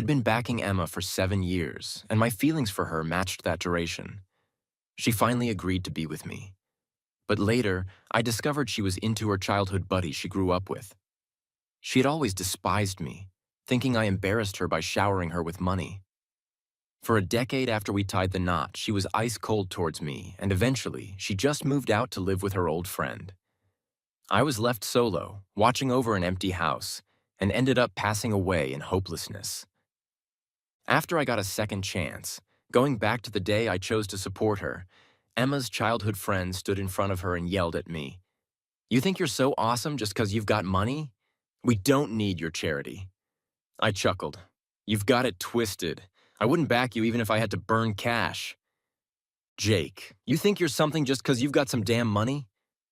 I'd been backing Emma for 7 years, and my feelings for her matched that duration. She finally agreed to be with me. But later, I discovered she was into her childhood buddy she grew up with. She had always despised me, thinking I embarrassed her by showering her with money. For a decade after we tied the knot, she was ice cold towards me, and eventually, she just moved out to live with her old friend. I was left solo, watching over an empty house, and ended up passing away in hopelessness. After I got a second chance, going back to the day I chose to support her, Emma's childhood friend stood in front of her and yelled at me, "You think you're so awesome just because you've got money? We don't need your charity." I chuckled. "You've got it twisted. I wouldn't back you even if I had to burn cash." "Jake, you think you're something just because you've got some damn money?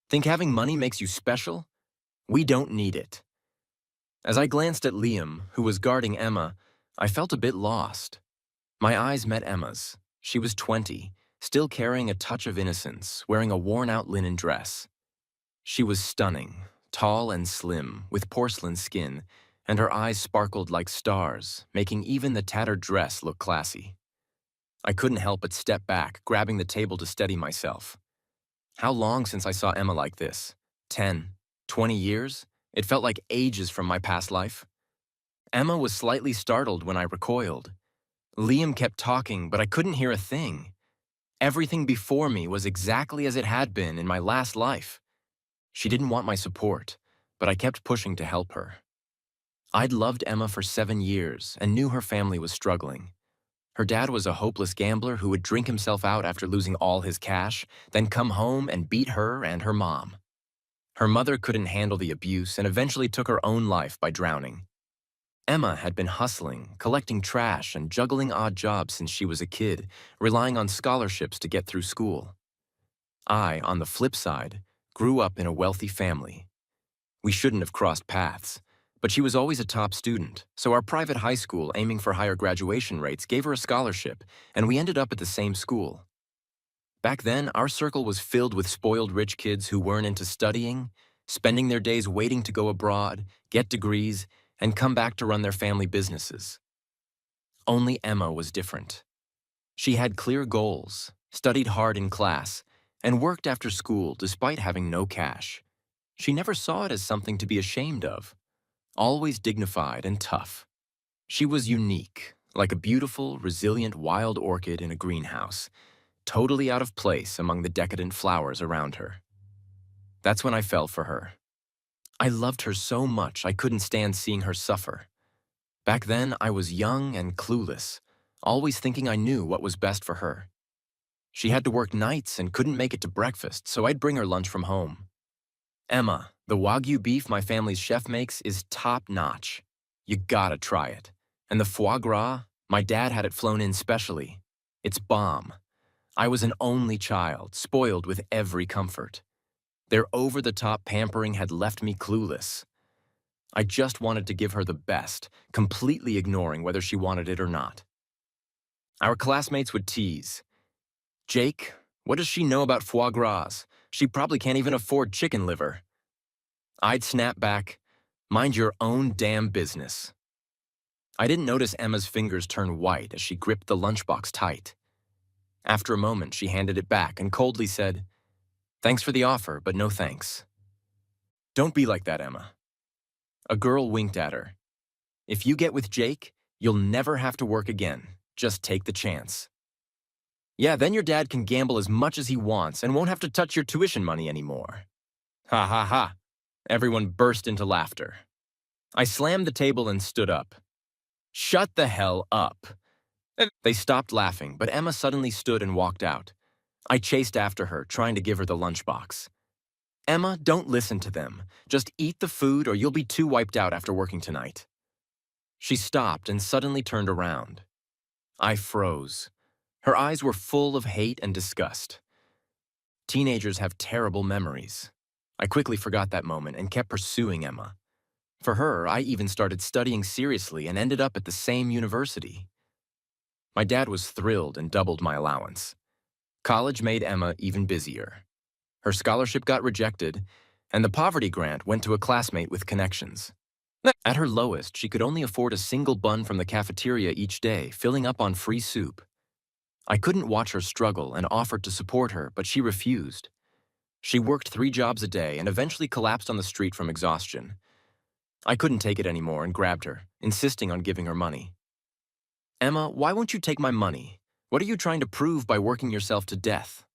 Think having money makes you special? We don't need it." As I glanced at Liam, who was guarding Emma, I felt a bit lost. My eyes met Emma's. She was 20, still carrying a touch of innocence, wearing a worn-out linen dress. She was stunning, tall and slim, with porcelain skin, and her eyes sparkled like stars, making even the tattered dress look classy. I couldn't help but step back, grabbing the table to steady myself. How long since I saw Emma like this? 10, 20 years? It felt like ages from my past life. Emma was slightly startled when I recoiled. Liam kept talking, but I couldn't hear a thing. Everything before me was exactly as it had been in my last life. She didn't want my support, but I kept pushing to help her. I'd loved Emma for 7 years and knew her family was struggling. Her dad was a hopeless gambler who would drink himself out after losing all his cash, then come home and beat her and her mom. Her mother couldn't handle the abuse and eventually took her own life by drowning. Emma had been hustling, collecting trash, and juggling odd jobs since she was a kid, relying on scholarships to get through school. I, on the flip side, grew up in a wealthy family. We shouldn't have crossed paths, but she was always a top student, so our private high school aiming for higher graduation rates gave her a scholarship, and we ended up at the same school. Back then, our circle was filled with spoiled rich kids who weren't into studying, spending their days waiting to go abroad, get degrees, and come back to run their family businesses. Only Emma was different. She had clear goals, studied hard in class, and worked after school despite having no cash. She never saw it as something to be ashamed of, always dignified and tough. She was unique, like a beautiful, resilient wild orchid in a greenhouse, totally out of place among the decadent flowers around her. That's when I fell for her. I loved her so much I couldn't stand seeing her suffer. Back then, I was young and clueless, always thinking I knew what was best for her. She had to work nights and couldn't make it to breakfast, so I'd bring her lunch from home. "Emma, the Wagyu beef my family's chef makes is top-notch. You gotta try it. And the foie gras, my dad had it flown in specially. It's bomb." I was an only child, spoiled with every comfort. Their over-the-top pampering had left me clueless. I just wanted to give her the best, completely ignoring whether she wanted it or not. Our classmates would tease, "Jake, what does she know about foie gras? She probably can't even afford chicken liver." I'd snap back, "Mind your own damn business." I didn't notice Emma's fingers turn white as she gripped the lunchbox tight. After a moment, she handed it back and coldly said, "Thanks for the offer, but no thanks." "Don't be like that, Emma." A girl winked at her. "If you get with Jake, you'll never have to work again. Just take the chance." "Yeah, then your dad can gamble as much as he wants and won't have to touch your tuition money anymore." Ha ha ha. Everyone burst into laughter. I slammed the table and stood up. "Shut the hell up." They stopped laughing, but Emma suddenly stood and walked out. I chased after her, trying to give her the lunchbox. "Emma, don't listen to them. Just eat the food or you'll be too wiped out after working tonight." She stopped and suddenly turned around. I froze. Her eyes were full of hate and disgust. Teenagers have terrible memories. I quickly forgot that moment and kept pursuing Emma. For her, I even started studying seriously and ended up at the same university. My dad was thrilled and doubled my allowance. College made Emma even busier. Her scholarship got rejected, and the poverty grant went to a classmate with connections. At her lowest, she could only afford a single bun from the cafeteria each day, filling up on free soup. I couldn't watch her struggle and offered to support her, but she refused. She worked 3 jobs a day and eventually collapsed on the street from exhaustion. I couldn't take it anymore and grabbed her, insisting on giving her money. "Emma, why won't you take my money? What are you trying to prove by working yourself to death?"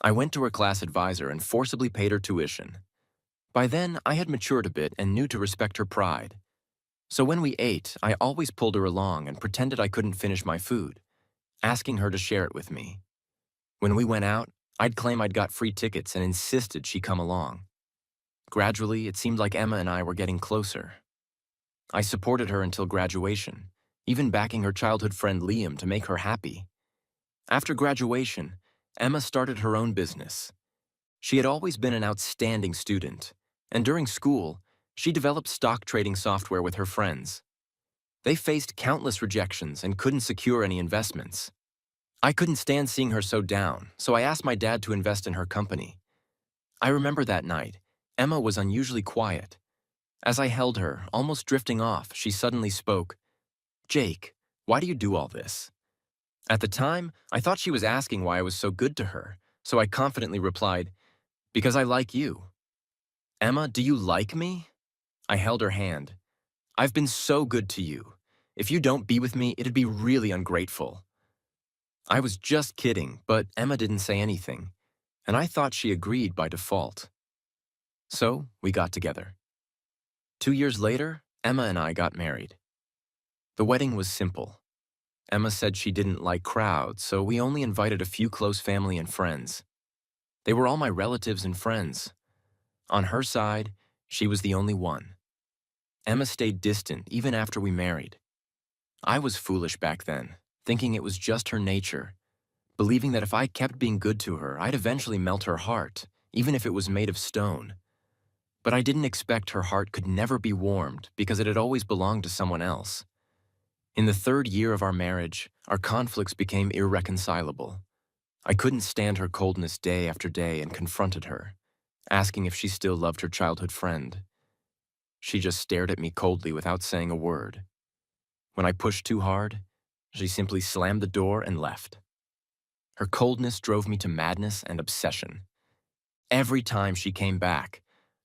I went to her class advisor and forcibly paid her tuition. By then, I had matured a bit and knew to respect her pride. So when we ate, I always pulled her along and pretended I couldn't finish my food, asking her to share it with me. When we went out, I'd claim I'd got free tickets and insisted she come along. Gradually, it seemed like Emma and I were getting closer. I supported her until graduation, even backing her childhood friend Liam to make her happy. After graduation, Emma started her own business. She had always been an outstanding student, and during school, she developed stock trading software with her friends. They faced countless rejections and couldn't secure any investments. I couldn't stand seeing her so down, so I asked my dad to invest in her company. I remember that night, Emma was unusually quiet. As I held her, almost drifting off, she suddenly spoke. "Jake, why do you do all this?" At the time, I thought she was asking why I was so good to her, so I confidently replied, "Because I like you." "Emma, do you like me?" I held her hand. "I've been so good to you. If you don't be with me, it'd be really ungrateful." I was just kidding, but Emma didn't say anything, and I thought she agreed by default. So we got together. 2 years later, Emma and I got married. The wedding was simple. Emma said she didn't like crowds, so we only invited a few close family and friends. They were all my relatives and friends. On her side, she was the only one. Emma stayed distant even after we married. I was foolish back then, thinking it was just her nature, believing that if I kept being good to her, I'd eventually melt her heart, even if it was made of stone. But I didn't expect her heart could never be warmed because it had always belonged to someone else. In the 3rd year of our marriage, our conflicts became irreconcilable. I couldn't stand her coldness day after day and confronted her, asking if she still loved her childhood friend. She just stared at me coldly without saying a word. When I pushed too hard, she simply slammed the door and left. Her coldness drove me to madness and obsession. Every time she came back,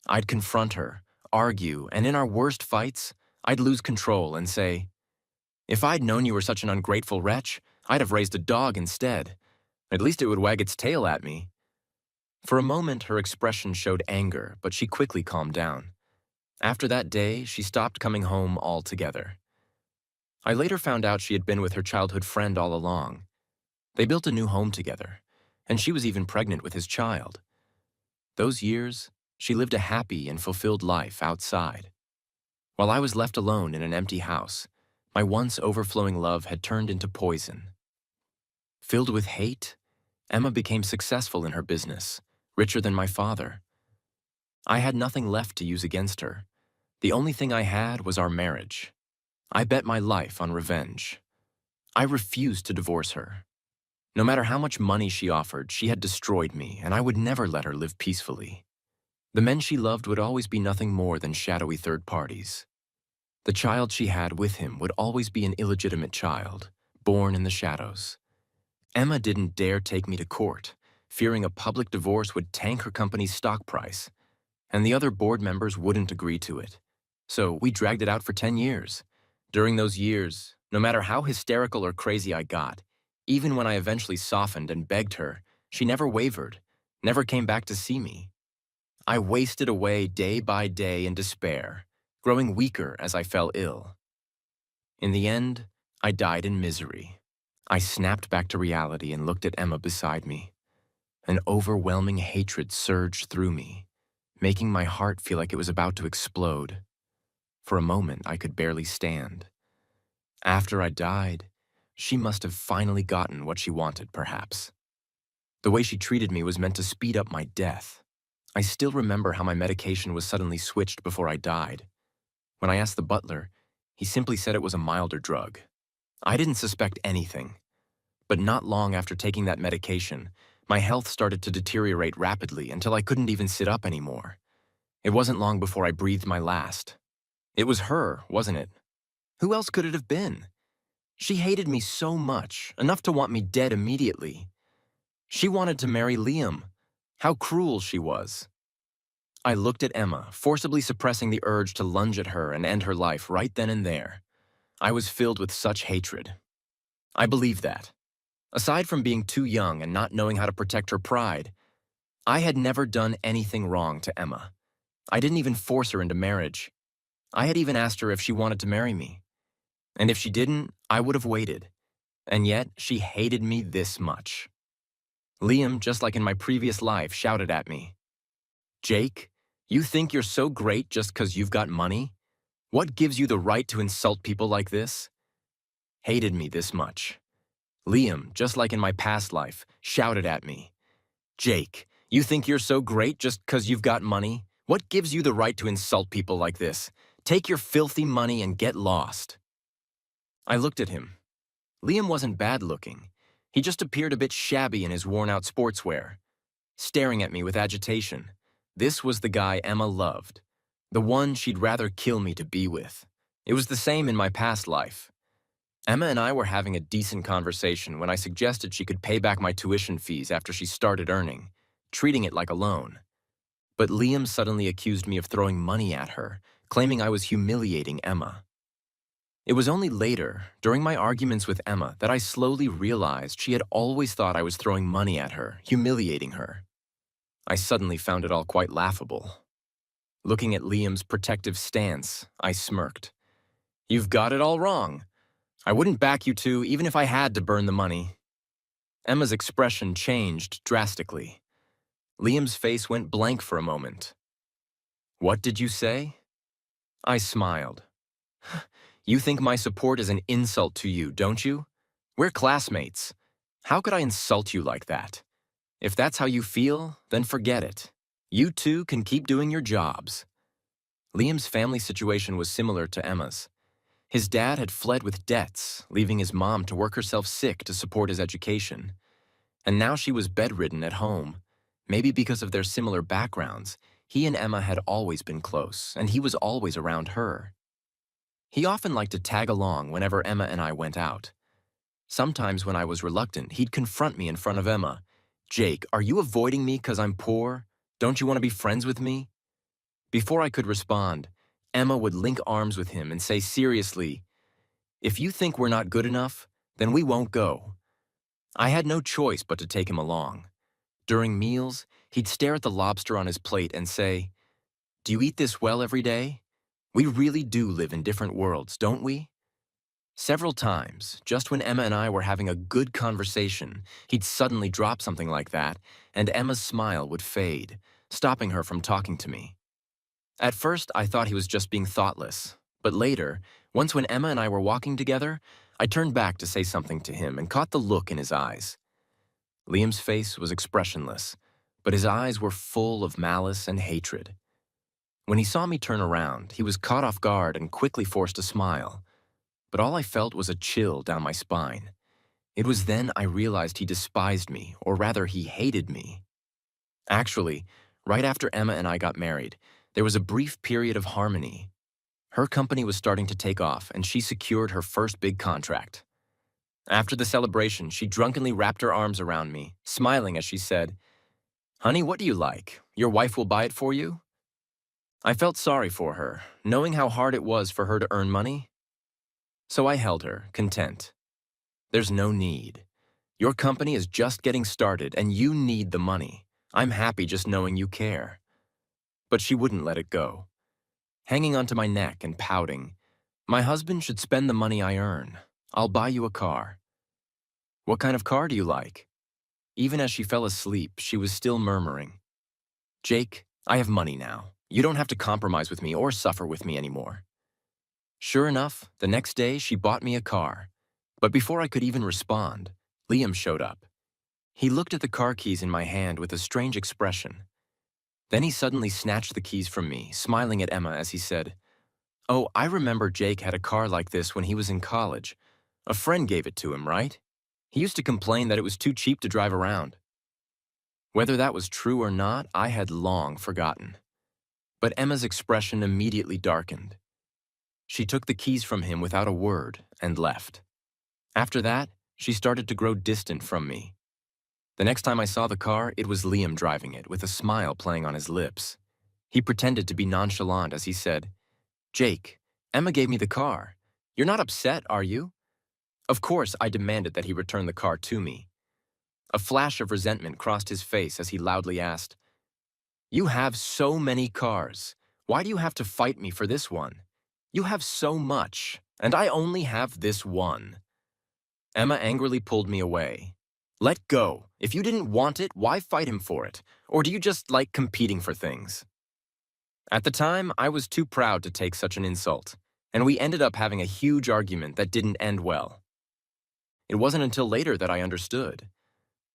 I'd confront her, argue, and in our worst fights, I'd lose control and say, "If I'd known you were such an ungrateful wretch, I'd have raised a dog instead. At least it would wag its tail at me." For a moment, her expression showed anger, but she quickly calmed down. After that day, she stopped coming home altogether. I later found out she had been with her childhood friend all along. They built a new home together, and she was even pregnant with his child. Those years, she lived a happy and fulfilled life outside. While I was left alone in an empty house, my once overflowing love had turned into poison. Filled with hate, Emma became successful in her business, richer than my father. I had nothing left to use against her. The only thing I had was our marriage. I bet my life on revenge. I refused to divorce her. No matter how much money she offered, she had destroyed me, and I would never let her live peacefully. The men she loved would always be nothing more than shadowy third parties. The child she had with him would always be an illegitimate child, born in the shadows. Emma didn't dare take me to court, fearing a public divorce would tank her company's stock price, and the other board members wouldn't agree to it. So we dragged it out for 10 years. During those years, no matter how hysterical or crazy I got, even when I eventually softened and begged her, she never wavered, never came back to see me. I wasted away day by day in despair, growing weaker as I fell ill. In the end, I died in misery. I snapped back to reality and looked at Emma beside me. An overwhelming hatred surged through me, making my heart feel like it was about to explode. For a moment, I could barely stand. After I died, she must have finally gotten what she wanted, perhaps. The way she treated me was meant to speed up my death. I still remember how my medication was suddenly switched before I died. When I asked the butler, he simply said it was a milder drug. I didn't suspect anything. But not long after taking that medication, my health started to deteriorate rapidly until I couldn't even sit up anymore. It wasn't long before I breathed my last. It was her, wasn't it? Who else could it have been? She hated me so much, enough to want me dead immediately. She wanted to marry Liam. How cruel she was. I looked at Emma, forcibly suppressing the urge to lunge at her and end her life right then and there. I was filled with such hatred. I believed that. Aside from being too young and not knowing how to protect her pride, I had never done anything wrong to Emma. I didn't even force her into marriage. I had even asked her if she wanted to marry me. And if she didn't, I would have waited. And yet, she hated me this much. Liam, just like in my previous life, shouted at me, "Jake, you think you're so great just 'cause you've got money? What gives you the right to insult people like this?" Hated me this much. Liam, just like in my past life, shouted at me, "Jake, you think you're so great just 'cause you've got money? What gives you the right to insult people like this? Take your filthy money and get lost." I looked at him. Liam wasn't bad looking. He just appeared a bit shabby in his worn-out sportswear. Staring at me with agitation. This was the guy Emma loved. The one she'd rather kill me to be with. It was the same in my past life. Emma and I were having a decent conversation when I suggested she could pay back my tuition fees after she started earning, treating it like a loan. But Liam suddenly accused me of throwing money at her, claiming I was humiliating Emma. It was only later, during my arguments with Emma, that I slowly realized she had always thought I was throwing money at her, humiliating her. I suddenly found it all quite laughable. Looking at Liam's protective stance, I smirked. "You've got it all wrong. I wouldn't back you two even if I had to burn the money." Emma's expression changed drastically. Liam's face went blank for a moment. "What did you say?" I smiled. "You think my support is an insult to you, don't you? We're classmates. How could I insult you like that? If that's how you feel, then forget it. You two can keep doing your jobs." Liam's family situation was similar to Emma's. His dad had fled with debts, leaving his mom to work herself sick to support his education. And now she was bedridden at home. Maybe because of their similar backgrounds, he and Emma had always been close, and he was always around her. He often liked to tag along whenever Emma and I went out. Sometimes when I was reluctant, he'd confront me in front of Emma. "Jake, are you avoiding me 'cause I'm poor? Don't you want to be friends with me?" Before I could respond, Emma would link arms with him and say seriously, "If you think we're not good enough, then we won't go." I had no choice but to take him along. During meals, he'd stare at the lobster on his plate and say, "Do you eat this well every day? We really do live in different worlds, don't we?" Several times, just when Emma and I were having a good conversation, he'd suddenly drop something like that, and Emma's smile would fade, stopping her from talking to me. At first, I thought he was just being thoughtless, but later, once when Emma and I were walking together, I turned back to say something to him and caught the look in his eyes. Liam's face was expressionless, but his eyes were full of malice and hatred. When he saw me turn around, he was caught off guard and quickly forced a smile. But all I felt was a chill down my spine. It was then I realized he despised me, or rather he hated me. Actually, right after Emma and I got married, there was a brief period of harmony. Her company was starting to take off, and she secured her first big contract. After the celebration, she drunkenly wrapped her arms around me, smiling as she said, "Honey, what do you like? Your wife will buy it for you?" I felt sorry for her, knowing how hard it was for her to earn money. So I held her, content. "There's no need. Your company is just getting started and you need the money. I'm happy just knowing you care." But she wouldn't let it go. Hanging onto my neck and pouting, "My husband should spend the money I earn. I'll buy you a car." "What kind of car do you like?" Even as she fell asleep, she was still murmuring, "Jake, I have money now. You don't have to compromise with me or suffer with me anymore." Sure enough, the next day she bought me a car. But before I could even respond, Liam showed up. He looked at the car keys in my hand with a strange expression. Then he suddenly snatched the keys from me, smiling at Emma as he said, "Oh, I remember Jake had a car like this when he was in college. A friend gave it to him, right? He used to complain that it was too cheap to drive around." Whether that was true or not, I had long forgotten. But Emma's expression immediately darkened. She took the keys from him without a word and left. After that, she started to grow distant from me. The next time I saw the car, it was Liam driving it, with a smile playing on his lips. He pretended to be nonchalant as he said, "Jake, Emma gave me the car. You're not upset, are you?" Of course, I demanded that he return the car to me. A flash of resentment crossed his face as he loudly asked, "You have so many cars. Why do you have to fight me for this one? You have so much, and I only have this one." Emma angrily pulled me away. "Let go. If you didn't want it, why fight him for it? Or do you just like competing for things?" At the time, I was too proud to take such an insult, and we ended up having a huge argument that didn't end well. It wasn't until later that I understood.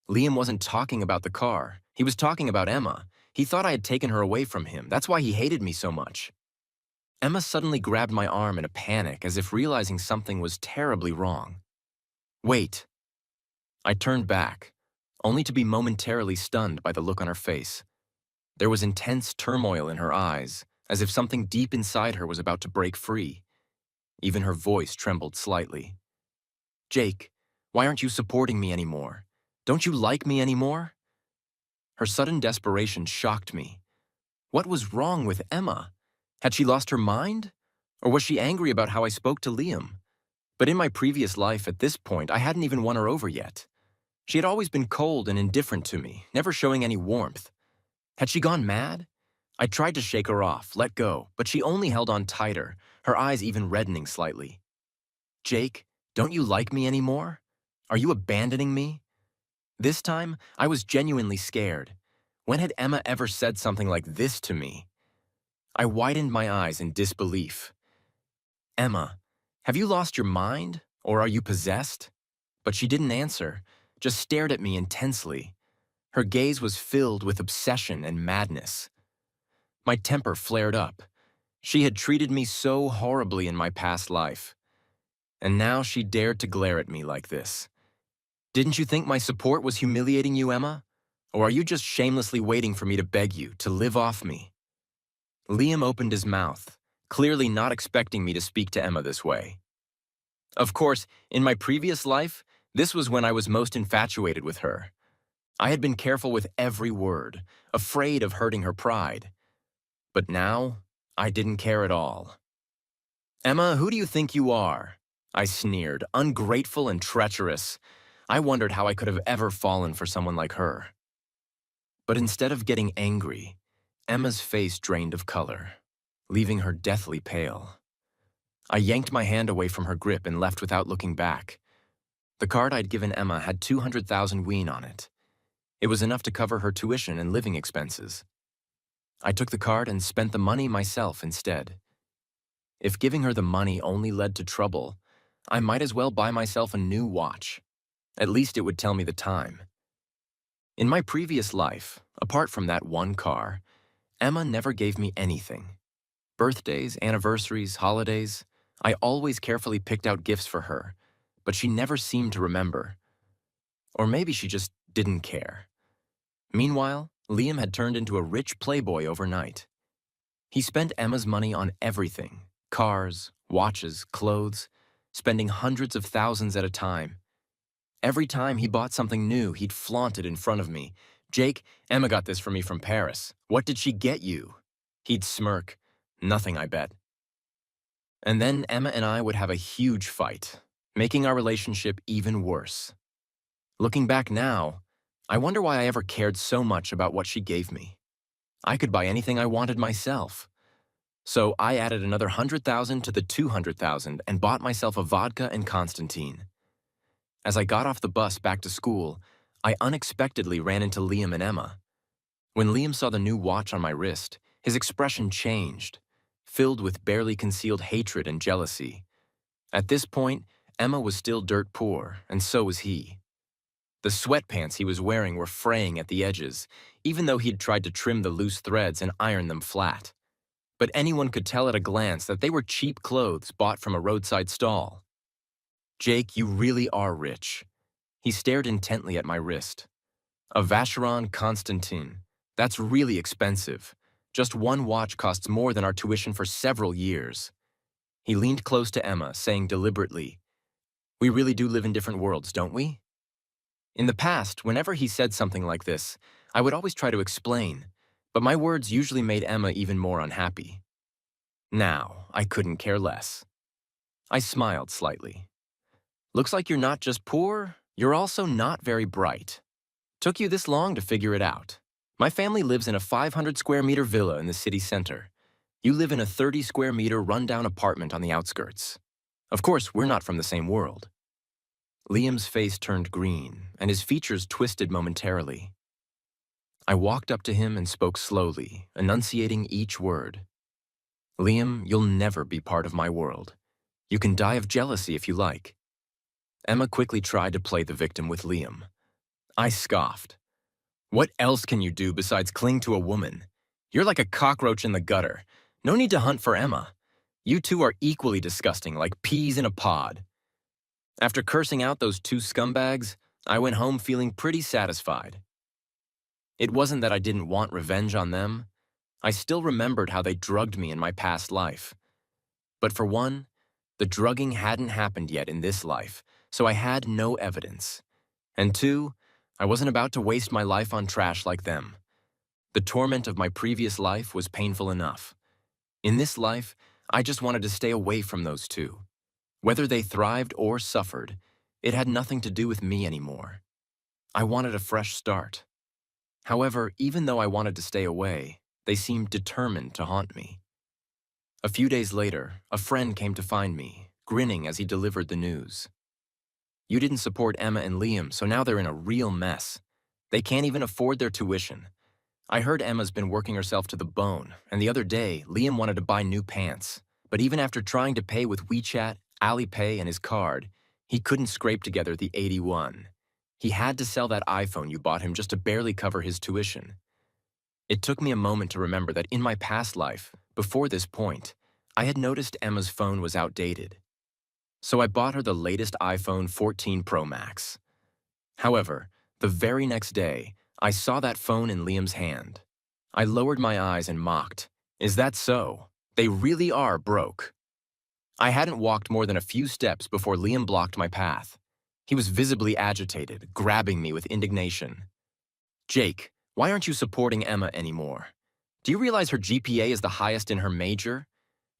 Liam wasn't talking about the car. He was talking about Emma. He thought I had taken her away from him. That's why he hated me so much. Emma suddenly grabbed my arm in a panic, as if realizing something was terribly wrong. "Wait." I turned back, only to be momentarily stunned by the look on her face. There was intense turmoil in her eyes, as if something deep inside her was about to break free. Even her voice trembled slightly. "Jake, why aren't you supporting me anymore? Don't you like me anymore?" Her sudden desperation shocked me. What was wrong with Emma? Had she lost her mind? Or was she angry about how I spoke to Liam? But in my previous life, at this point, I hadn't even won her over yet. She had always been cold and indifferent to me, never showing any warmth. Had she gone mad? I tried to shake her off, let go, but she only held on tighter, her eyes even reddening slightly. "Jake, don't you like me anymore? Are you abandoning me?" This time, I was genuinely scared. When had Emma ever said something like this to me? I widened my eyes in disbelief. "Emma, have you lost your mind, or are you possessed?" But she didn't answer, just stared at me intensely. Her gaze was filled with obsession and madness. My temper flared up. She had treated me so horribly in my past life. And now she dared to glare at me like this. "Didn't you think my support was humiliating you, Emma? Or are you just shamelessly waiting for me to beg you, to live off me?" Liam opened his mouth, clearly not expecting me to speak to Emma this way. Of course, in my previous life, this was when I was most infatuated with her. I had been careful with every word, afraid of hurting her pride. But now, I didn't care at all. "Emma, who do you think you are?" I sneered, ungrateful and treacherous. I wondered how I could have ever fallen for someone like her. But instead of getting angry, Emma's face drained of color, leaving her deathly pale. I yanked my hand away from her grip and left without looking back. The card I'd given Emma had 200,000 won on it. It was enough to cover her tuition and living expenses. I took the card and spent the money myself instead. If giving her the money only led to trouble, I might as well buy myself a new watch. At least it would tell me the time. In my previous life, apart from that one car, Emma never gave me anything. Birthdays, anniversaries, holidays, I always carefully picked out gifts for her, but she never seemed to remember. Or maybe she just didn't care. Meanwhile, Liam had turned into a rich playboy overnight. He spent Emma's money on everything: cars, watches, clothes, spending hundreds of thousands at a time. Every time he bought something new, he'd flaunt it in front of me. "Jake, Emma got this for me from Paris. What did she get you?" He'd smirk. "Nothing, I bet." And then Emma and I would have a huge fight, making our relationship even worse. Looking back now, I wonder why I ever cared so much about what she gave me. I could buy anything I wanted myself. So I added another 100,000 to the 200,000 and bought myself a vodka and Constantine. As I got off the bus back to school, I unexpectedly ran into Liam and Emma. When Liam saw the new watch on my wrist, his expression changed, filled with barely concealed hatred and jealousy. At this point, Emma was still dirt poor, and so was he. The sweatpants he was wearing were fraying at the edges, even though he'd tried to trim the loose threads and iron them flat. But anyone could tell at a glance that they were cheap clothes bought from a roadside stall. "Jake, you really are rich." He stared intently at my wrist. "A Vacheron Constantin. That's really expensive. Just one watch costs more than our tuition for several years." He leaned close to Emma, saying deliberately, "We really do live in different worlds, don't we?" In the past, whenever he said something like this, I would always try to explain, but my words usually made Emma even more unhappy. Now, I couldn't care less. I smiled slightly. "Looks like you're not just poor, you're also not very bright. Took you this long to figure it out. My family lives in a 500 square meter villa in the city center. You live in a 30 square meter rundown apartment on the outskirts. Of course, we're not from the same world." Liam's face turned green, and his features twisted momentarily. I walked up to him and spoke slowly, enunciating each word. "Liam, you'll never be part of my world. You can die of jealousy if you like." Emma quickly tried to play the victim with Liam. I scoffed. "What else can you do besides cling to a woman? You're like a cockroach in the gutter. No need to hunt for Emma. You two are equally disgusting, like peas in a pod." After cursing out those two scumbags, I went home feeling pretty satisfied. It wasn't that I didn't want revenge on them. I still remembered how they drugged me in my past life. But for one, the drugging hadn't happened yet in this life, so I had no evidence. And two, I wasn't about to waste my life on trash like them. The torment of my previous life was painful enough. In this life, I just wanted to stay away from those two. Whether they thrived or suffered, it had nothing to do with me anymore. I wanted a fresh start. However, even though I wanted to stay away, they seemed determined to haunt me. A few days later, a friend came to find me, grinning as he delivered the news. "You didn't support Emma and Liam, so now they're in a real mess. They can't even afford their tuition. I heard Emma's been working herself to the bone, and the other day, Liam wanted to buy new pants. But even after trying to pay with WeChat, Alipay, and his card, he couldn't scrape together the 81. He had to sell that iPhone you bought him just to barely cover his tuition." It took me a moment to remember that in my past life, before this point, I had noticed Emma's phone was outdated. So I bought her the latest iPhone 14 Pro Max. However, the very next day, I saw that phone in Liam's hand. I lowered my eyes and mocked. "Is that so? They really are broke." I hadn't walked more than a few steps before Liam blocked my path. He was visibly agitated, grabbing me with indignation. "Jake, why aren't you supporting Emma anymore? Do you realize her GPA is the highest in her major?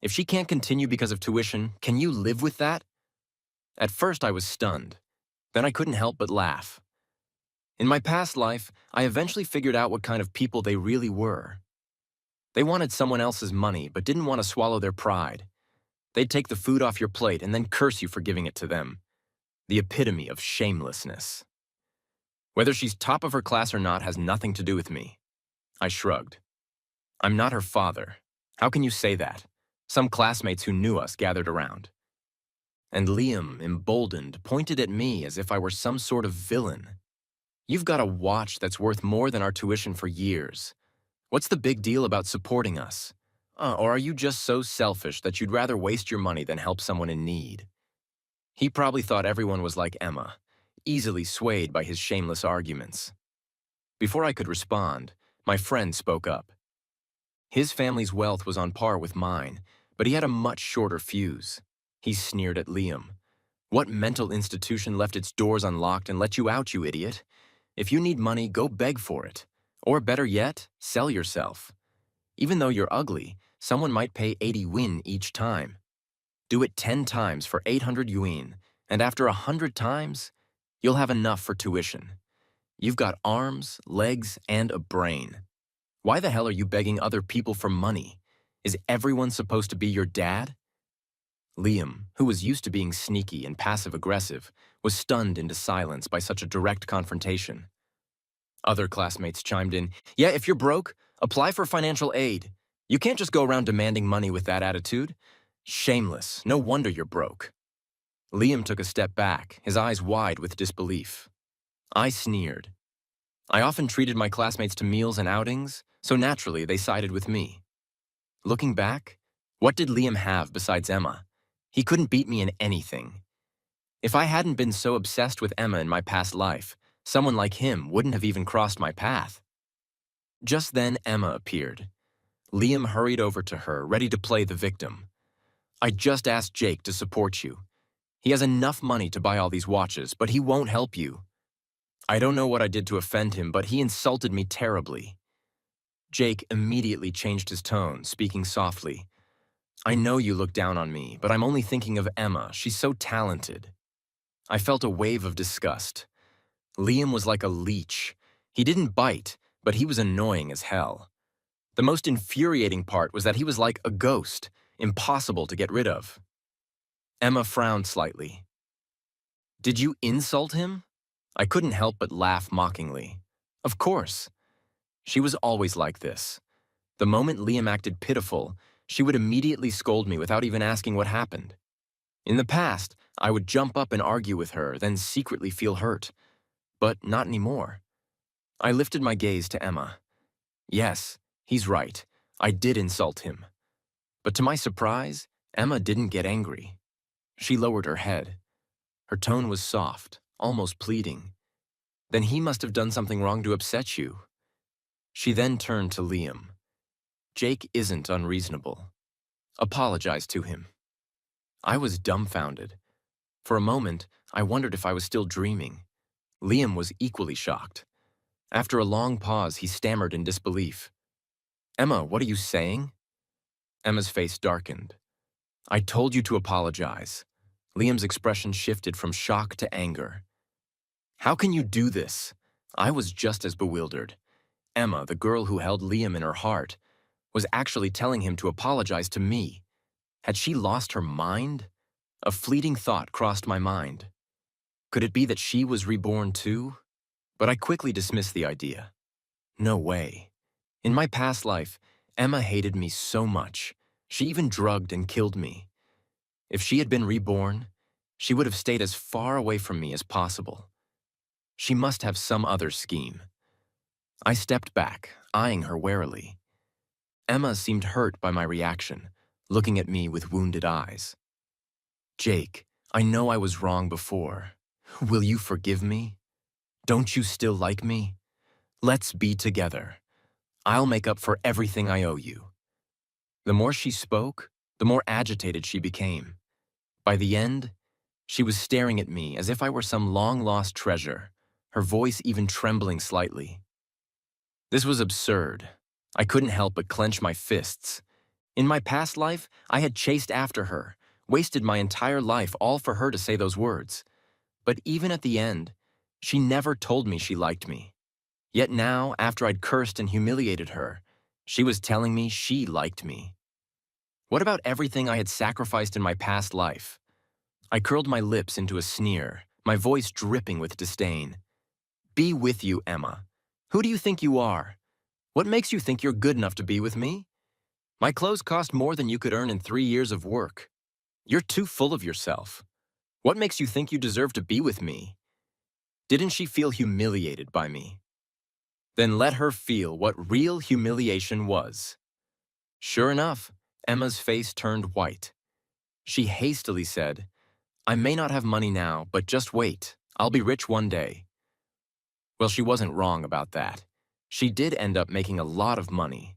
If she can't continue because of tuition, can you live with that?" At first I was stunned. Then I couldn't help but laugh. In my past life, I eventually figured out what kind of people they really were. They wanted someone else's money, but didn't want to swallow their pride. They'd take the food off your plate and then curse you for giving it to them. The epitome of shamelessness. Whether she's top of her class or not has nothing to do with me. I shrugged. "I'm not her father. How can you say that?" Some classmates who knew us gathered around. And Liam, emboldened, pointed at me as if I were some sort of villain. "You've got a watch that's worth more than our tuition for years. What's the big deal about supporting us? Or are you just so selfish that you'd rather waste your money than help someone in need?" He probably thought everyone was like Emma, easily swayed by his shameless arguments. Before I could respond, my friend spoke up. His family's wealth was on par with mine, but he had a much shorter fuse. He sneered at Liam. "What mental institution left its doors unlocked and let you out, you idiot? If you need money, go beg for it. Or better yet, sell yourself. Even though you're ugly, someone might pay 80 win each time. Do it 10 times for 800 yuan, and after 100 times, you'll have enough for tuition. You've got arms, legs, and a brain. Why the hell are you begging other people for money? Is everyone supposed to be your dad?" Liam, who was used to being sneaky and passive-aggressive, was stunned into silence by such a direct confrontation. Other classmates chimed in, "Yeah, if you're broke, apply for financial aid. You can't just go around demanding money with that attitude. Shameless, no wonder you're broke." Liam took a step back, his eyes wide with disbelief. I sneered. I often treated my classmates to meals and outings, so naturally they sided with me. Looking back, what did Liam have besides Emma? He couldn't beat me in anything. If I hadn't been so obsessed with Emma in my past life, someone like him wouldn't have even crossed my path. Just then, Emma appeared. Liam hurried over to her, ready to play the victim. I just asked Jake to support you. He has enough money to buy all these watches, but he won't help you. I don't know what I did to offend him, but he insulted me terribly. Jake immediately changed his tone, speaking softly. I know you look down on me, but I'm only thinking of Emma. She's so talented. I felt a wave of disgust. Liam was like a leech. He didn't bite, but he was annoying as hell. The most infuriating part was that he was like a ghost, impossible to get rid of. Emma frowned slightly. Did you insult him? I couldn't help but laugh mockingly. Of course. She was always like this. The moment Liam acted pitiful, she would immediately scold me without even asking what happened. In the past, I would jump up and argue with her, then secretly feel hurt. But not anymore. I lifted my gaze to Emma. Yes, he's right. I did insult him. But to my surprise, Emma didn't get angry. She lowered her head. Her tone was soft, almost pleading. Then he must have done something wrong to upset you. She then turned to Liam. Jake isn't unreasonable. Apologize to him. I was dumbfounded. For a moment, I wondered if I was still dreaming. Liam was equally shocked. After a long pause, he stammered in disbelief. Emma, what are you saying? Emma's face darkened. I told you to apologize. Liam's expression shifted from shock to anger. How can you do this? I was just as bewildered. Emma, the girl who held Liam in her heart, was actually telling him to apologize to me. Had she lost her mind? A fleeting thought crossed my mind. Could it be that she was reborn too? But I quickly dismissed the idea. No way. In my past life, Emma hated me so much. She even drugged and killed me. If she had been reborn, she would have stayed as far away from me as possible. She must have some other scheme. I stepped back, eyeing her warily. Emma seemed hurt by my reaction, looking at me with wounded eyes. Jake, I know I was wrong before. Will you forgive me? Don't you still like me? Let's be together. I'll make up for everything I owe you. The more she spoke, the more agitated she became. By the end, she was staring at me as if I were some long-lost treasure, her voice even trembling slightly. This was absurd. I couldn't help but clench my fists. In my past life, I had chased after her, wasted my entire life all for her to say those words. But even at the end, she never told me she liked me. Yet now, after I'd cursed and humiliated her, she was telling me she liked me. What about everything I had sacrificed in my past life? I curled my lips into a sneer, my voice dripping with disdain. Be with you, Emma. Who do you think you are? What makes you think you're good enough to be with me? My clothes cost more than you could earn in 3 years of work. You're too full of yourself. What makes you think you deserve to be with me? Didn't she feel humiliated by me? Then let her feel what real humiliation was. Sure enough, Emma's face turned white. She hastily said, I may not have money now, but just wait. I'll be rich one day. Well, she wasn't wrong about that. She did end up making a lot of money.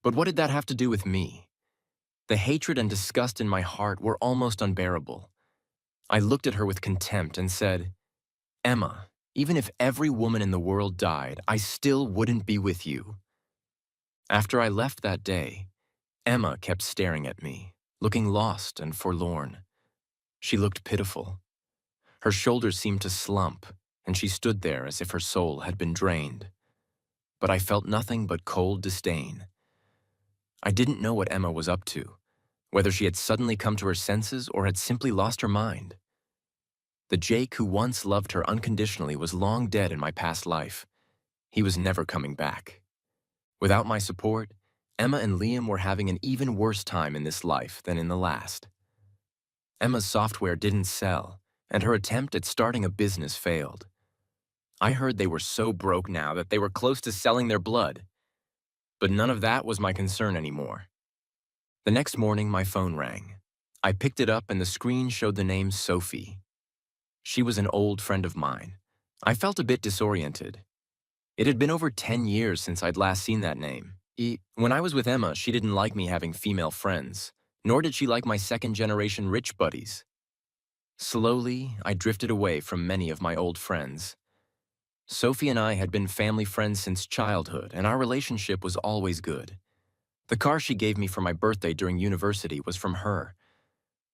But what did that have to do with me? The hatred and disgust in my heart were almost unbearable. I looked at her with contempt and said, Emma, even if every woman in the world died, I still wouldn't be with you. After I left that day, Emma kept staring at me, looking lost and forlorn. She looked pitiful. Her shoulders seemed to slump, and she stood there as if her soul had been drained. But I felt nothing but cold disdain. I didn't know what Emma was up to, whether she had suddenly come to her senses or had simply lost her mind. The Jake who once loved her unconditionally was long dead in my past life. He was never coming back. Without my support, Emma and Liam were having an even worse time in this life than in the last. Emma's software didn't sell, and her attempt at starting a business failed. I heard they were so broke now that they were close to selling their blood. But none of that was my concern anymore. The next morning, my phone rang. I picked it up and the screen showed the name Sophie. She was an old friend of mine. I felt a bit disoriented. It had been over 10 years since I'd last seen that name. When I was with Emma, she didn't like me having female friends. Nor did she like my second-generation rich buddies. Slowly, I drifted away from many of my old friends. Sophie and I had been family friends since childhood, and our relationship was always good. The car she gave me for my birthday during university was from her.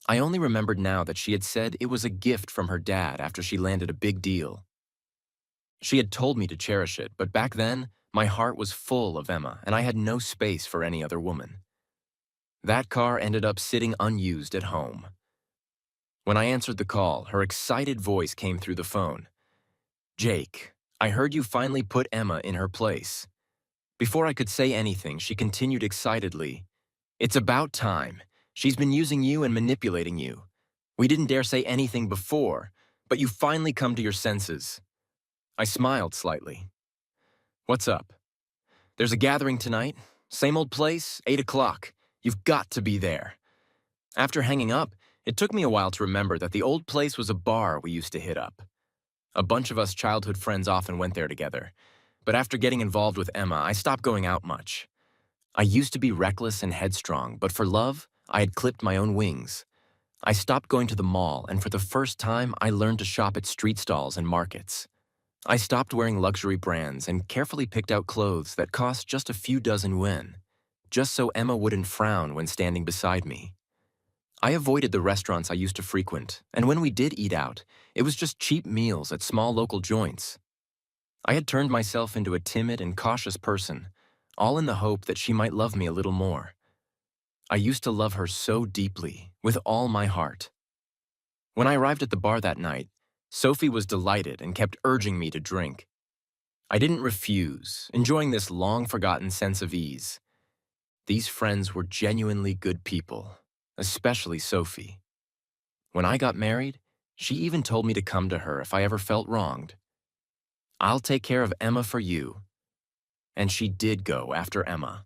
I only remembered now that she had said it was a gift from her dad after she landed a big deal. She had told me to cherish it, but back then, my heart was full of Emma, and I had no space for any other woman. That car ended up sitting unused at home. When I answered the call, her excited voice came through the phone. "Jake, I heard you finally put Emma in her place." Before I could say anything, she continued excitedly, "It's about time. She's been using you and manipulating you. We didn't dare say anything before, but you finally come to your senses." I smiled slightly. "What's up?" "There's a gathering tonight. Same old place, 8 o'clock. You've got to be there." After hanging up, it took me a while to remember that the old place was a bar we used to hit up. A bunch of us childhood friends often went there together, but after getting involved with Emma, I stopped going out much. I used to be reckless and headstrong, but for love, I had clipped my own wings. I stopped going to the mall, and for the first time, I learned to shop at street stalls and markets. I stopped wearing luxury brands and carefully picked out clothes that cost just a few dozen yuan, just so Emma wouldn't frown when standing beside me. I avoided the restaurants I used to frequent, and when we did eat out, it was just cheap meals at small local joints. I had turned myself into a timid and cautious person, all in the hope that she might love me a little more. I used to love her so deeply, with all my heart. When I arrived at the bar that night, Sophie was delighted and kept urging me to drink. I didn't refuse, enjoying this long-forgotten sense of ease. These friends were genuinely good people, especially Sophie. When I got married, she even told me to come to her if I ever felt wronged. "I'll take care of Emma for you." And she did go after Emma.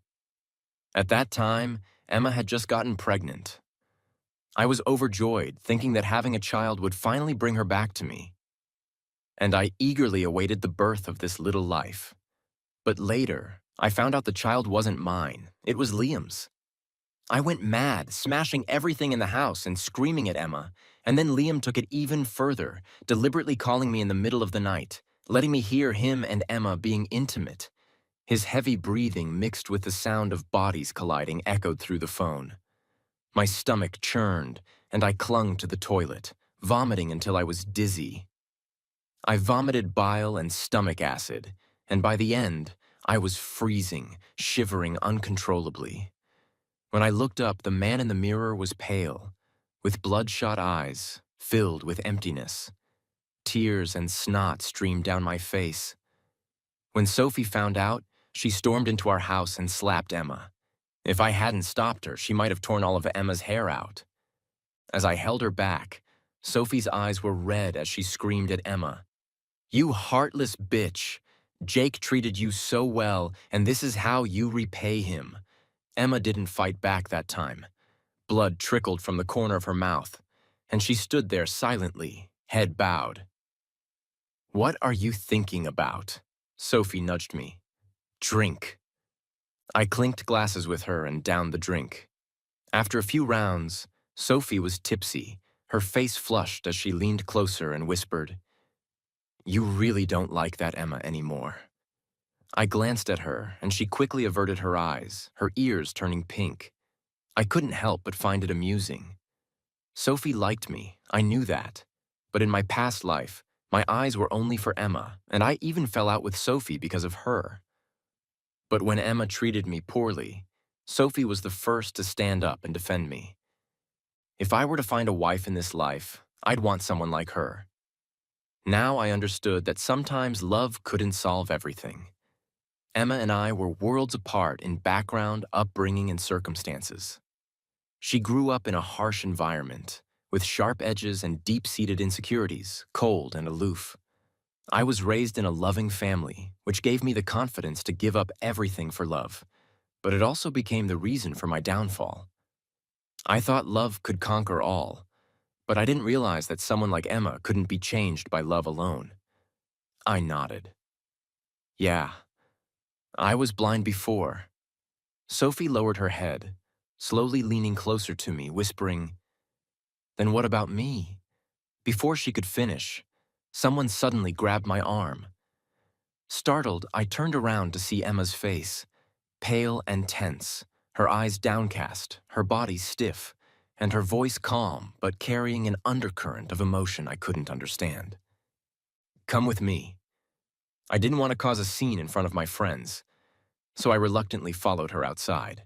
At that time, Emma had just gotten pregnant. I was overjoyed, thinking that having a child would finally bring her back to me. And I eagerly awaited the birth of this little life. But later, I found out the child wasn't mine. It was Liam's. I went mad, smashing everything in the house and screaming at Emma, and then Liam took it even further, deliberately calling me in the middle of the night, letting me hear him and Emma being intimate. His heavy breathing mixed with the sound of bodies colliding echoed through the phone. My stomach churned, and I clung to the toilet, vomiting until I was dizzy. I vomited bile and stomach acid, and by the end, I was freezing, shivering uncontrollably. When I looked up, the man in the mirror was pale, with bloodshot eyes, filled with emptiness. Tears and snot streamed down my face. When Sophie found out, she stormed into our house and slapped Emma. If I hadn't stopped her, she might have torn all of Emma's hair out. As I held her back, Sophie's eyes were red as she screamed at Emma. "You heartless bitch! Jake treated you so well, and this is how you repay him." Emma didn't fight back that time. Blood trickled from the corner of her mouth, and she stood there silently, head bowed. "What are you thinking about?" Sophie nudged me. "Drink." I clinked glasses with her and downed the drink. After a few rounds, Sophie was tipsy, her face flushed as she leaned closer and whispered, "You really don't like that Emma anymore." I glanced at her, and she quickly averted her eyes, her ears turning pink. I couldn't help but find it amusing. Sophie liked me, I knew that. But in my past life, my eyes were only for Emma, and I even fell out with Sophie because of her. But when Emma treated me poorly, Sophie was the first to stand up and defend me. If I were to find a wife in this life, I'd want someone like her. Now I understood that sometimes love couldn't solve everything. Emma and I were worlds apart in background, upbringing, and circumstances. She grew up in a harsh environment, with sharp edges and deep-seated insecurities, cold and aloof. I was raised in a loving family, which gave me the confidence to give up everything for love, but it also became the reason for my downfall. I thought love could conquer all, but I didn't realize that someone like Emma couldn't be changed by love alone. I nodded. Yeah, I was blind before. Sophie lowered her head, slowly leaning closer to me, whispering, "Then what about me?" Before she could finish, someone suddenly grabbed my arm. Startled, I turned around to see Emma's face, pale and tense, her eyes downcast, her body stiff, and her voice calm but carrying an undercurrent of emotion I couldn't understand. "Come with me." I didn't want to cause a scene in front of my friends, so I reluctantly followed her outside.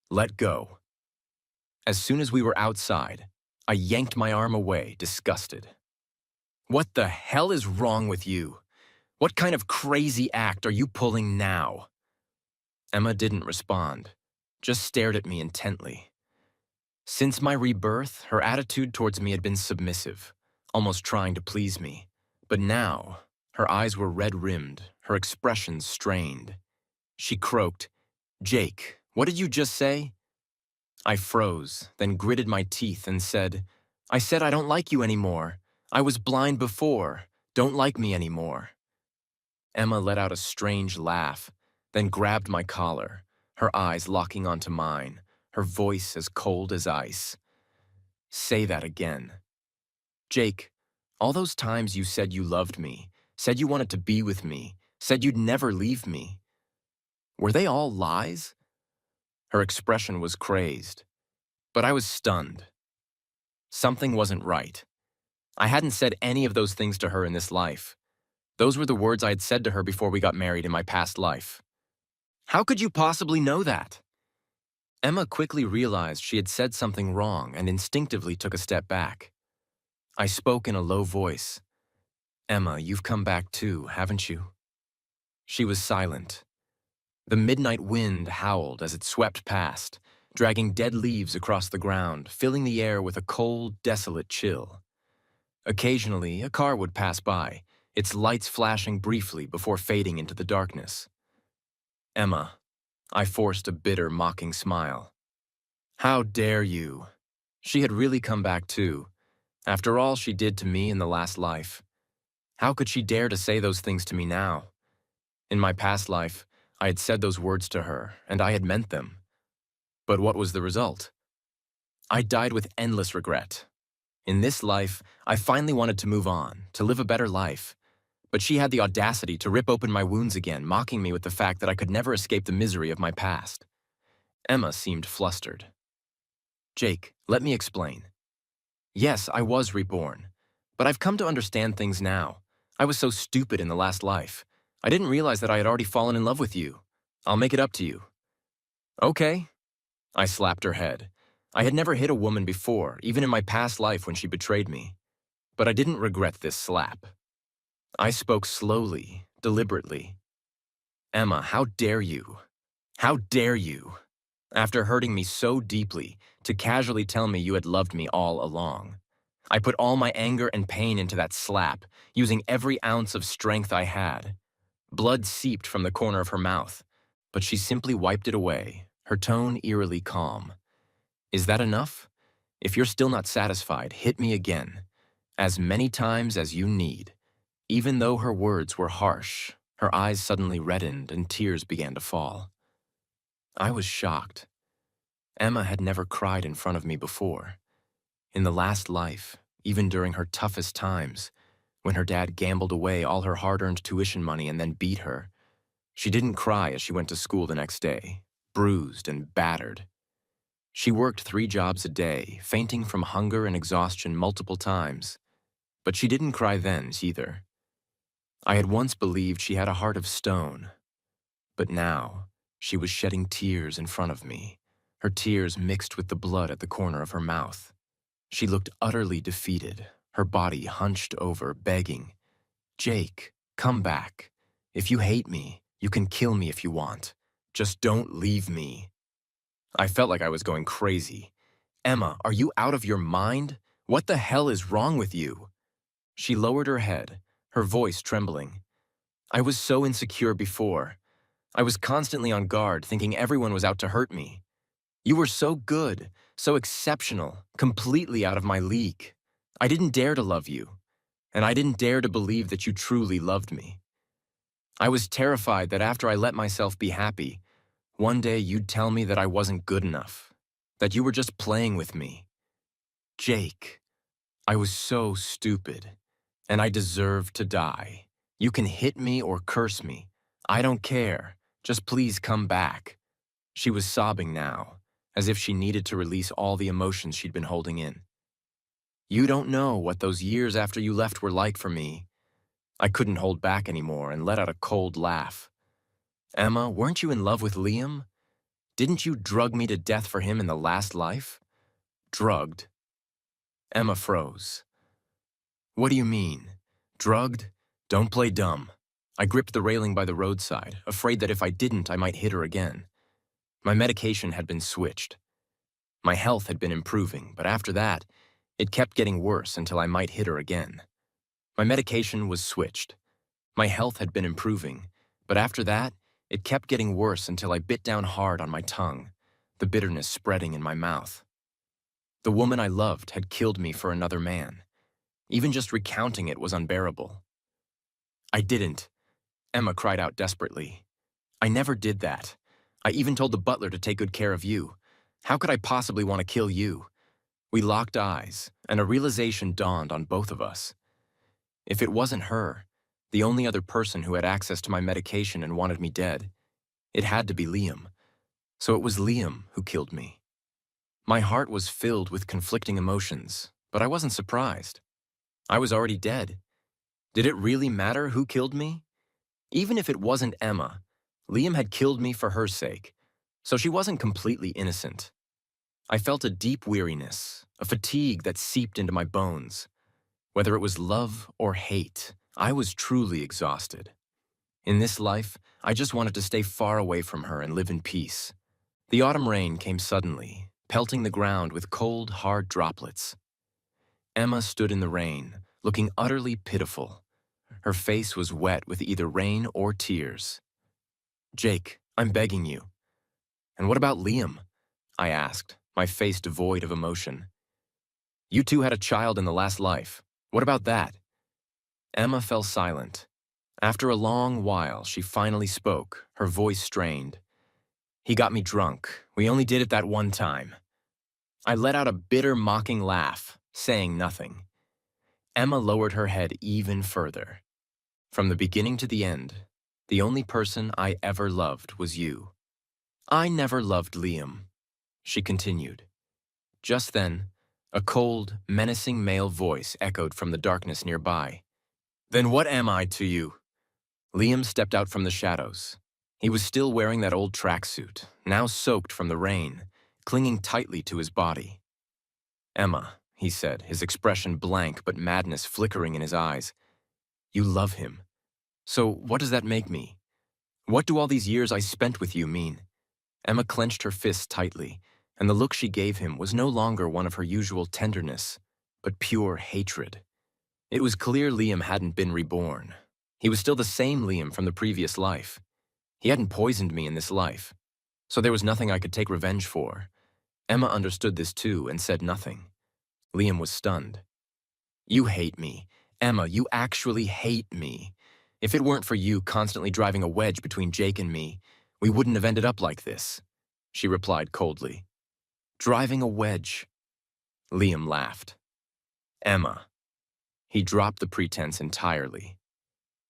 "Let go." As soon as we were outside, I yanked my arm away, disgusted. "What the hell is wrong with you? What kind of crazy act are you pulling now?" Emma didn't respond, just stared at me intently. Since my rebirth, her attitude towards me had been submissive, almost trying to please me. But now, her eyes were red-rimmed, her expressions strained. She croaked, "Jake, what did you just say?" I froze, then gritted my teeth and said, "I said I don't like you anymore. I was blind before. Don't like me anymore." Emma let out a strange laugh, then grabbed my collar, her eyes locking onto mine, her voice as cold as ice. "Say that again. Jake, all those times you said you loved me, said you wanted to be with me, said you'd never leave me. Were they all lies?" Her expression was crazed, but I was stunned. Something wasn't right. I hadn't said any of those things to her in this life. Those were the words I had said to her before we got married in my past life. "How could you possibly know that?" Emma quickly realized she had said something wrong and instinctively took a step back. I spoke in a low voice. "Emma, you've come back too, haven't you?" She was silent. The midnight wind howled as it swept past, dragging dead leaves across the ground, filling the air with a cold, desolate chill. Occasionally, a car would pass by, its lights flashing briefly before fading into the darkness. "Emma," I forced a bitter, mocking smile. "How dare you?" She had really come back too, after all she did to me in the last life. How could she dare to say those things to me now? In my past life, I had said those words to her, and I had meant them. But what was the result? I died with endless regret. In this life, I finally wanted to move on, to live a better life. But she had the audacity to rip open my wounds again, mocking me with the fact that I could never escape the misery of my past. Emma seemed flustered. "Jake, let me explain. Yes, I was reborn, but I've come to understand things now. I was so stupid in the last life. I didn't realize that I had already fallen in love with you. I'll make it up to you." "Okay." I slapped her head. I had never hit a woman before, even in my past life when she betrayed me. But I didn't regret this slap. I spoke slowly, deliberately. "Emma, how dare you? How dare you, after hurting me so deeply, to casually tell me you had loved me all along?" I put all my anger and pain into that slap, using every ounce of strength I had. Blood seeped from the corner of her mouth, but she simply wiped it away, her tone eerily calm. "Is that enough? If you're still not satisfied, hit me again, as many times as you need." Even though her words were harsh, her eyes suddenly reddened and tears began to fall. I was shocked. Emma had never cried in front of me before. In the last life, even during her toughest times, when her dad gambled away all her hard-earned tuition money and then beat her, she didn't cry as she went to school the next day, bruised and battered. She worked 3 jobs a day, fainting from hunger and exhaustion multiple times. But she didn't cry then, either. I had once believed she had a heart of stone, but now she was shedding tears in front of me, her tears mixed with the blood at the corner of her mouth. She looked utterly defeated, her body hunched over, begging, "Jake, come back. If you hate me, you can kill me if you want. Just don't leave me." I felt like I was going crazy. "Emma, are you out of your mind? What the hell is wrong with you?" She lowered her head, her voice trembling. "I was so insecure before. I was constantly on guard, thinking everyone was out to hurt me. You were so good, so exceptional, completely out of my league. I didn't dare to love you, and I didn't dare to believe that you truly loved me. I was terrified that after I let myself be happy, one day you'd tell me that I wasn't good enough, That you were just playing with me. Jake, I was so stupid, and I deserve to die. You can hit me or curse me. I don't care. Just please come back. She was sobbing now, as if she needed to release all the emotions she'd been holding in. You don't know what those years after you left were like for me. I couldn't hold back anymore and let out a cold laugh. Emma, weren't you in love with Liam? Didn't you drug me to death for him in the last life? Drugged? Emma froze. What do you mean? Drugged? Don't play dumb. I gripped the railing by the roadside, afraid that if I didn't, I might hit her again. My medication had been switched. My health had been improving, but after that, it kept getting worse until I might hit her again. My medication was switched. My health had been improving, but after that, it kept getting worse until I bit down hard on my tongue, the bitterness spreading in my mouth. The woman I loved had killed me for another man. Even just recounting it was unbearable. I didn't, Emma cried out desperately. I never did that. I even told the butler to take good care of you. How could I possibly want to kill you? We locked eyes, and a realization dawned on both of us. If it wasn't her, the only other person who had access to my medication and wanted me dead, it had to be Liam. So it was Liam who killed me. My heart was filled with conflicting emotions, but I wasn't surprised. I was already dead. Did it really matter who killed me? Even if it wasn't Emma, Liam had killed me for her sake, so she wasn't completely innocent. I felt a deep weariness, a fatigue that seeped into my bones. Whether it was love or hate, I was truly exhausted. In this life, I just wanted to stay far away from her and live in peace. The autumn rain came suddenly, pelting the ground with cold, hard droplets. Emma stood in the rain, looking utterly pitiful. Her face was wet with either rain or tears. Jake, I'm begging you. And what about Liam? I asked, my face devoid of emotion. You two had a child in the last life. What about that? Emma fell silent. After a long while, she finally spoke, her voice strained. He got me drunk. We only did it that one time. I let out a bitter, mocking laugh, saying nothing. Emma lowered her head even further. From the beginning to the end, the only person I ever loved was you. I never loved Liam, she continued. Just then, a cold, menacing male voice echoed from the darkness nearby. Then what am I to you? Liam stepped out from the shadows. He was still wearing that old tracksuit, now soaked from the rain, clinging tightly to his body. Emma, he said, his expression blank but madness flickering in his eyes. You love him. So what does that make me? What do all these years I spent with you mean? Emma clenched her fists tightly, and the look she gave him was no longer one of her usual tenderness, but pure hatred. It was clear Liam hadn't been reborn. He was still the same Liam from the previous life. He hadn't poisoned me in this life, so there was nothing I could take revenge for. Emma understood this too and said nothing. Liam was stunned. You hate me. Emma, you actually hate me. If it weren't for you constantly driving a wedge between Jake and me, we wouldn't have ended up like this, she replied coldly. Driving a wedge. Liam laughed. Emma. He dropped the pretense entirely.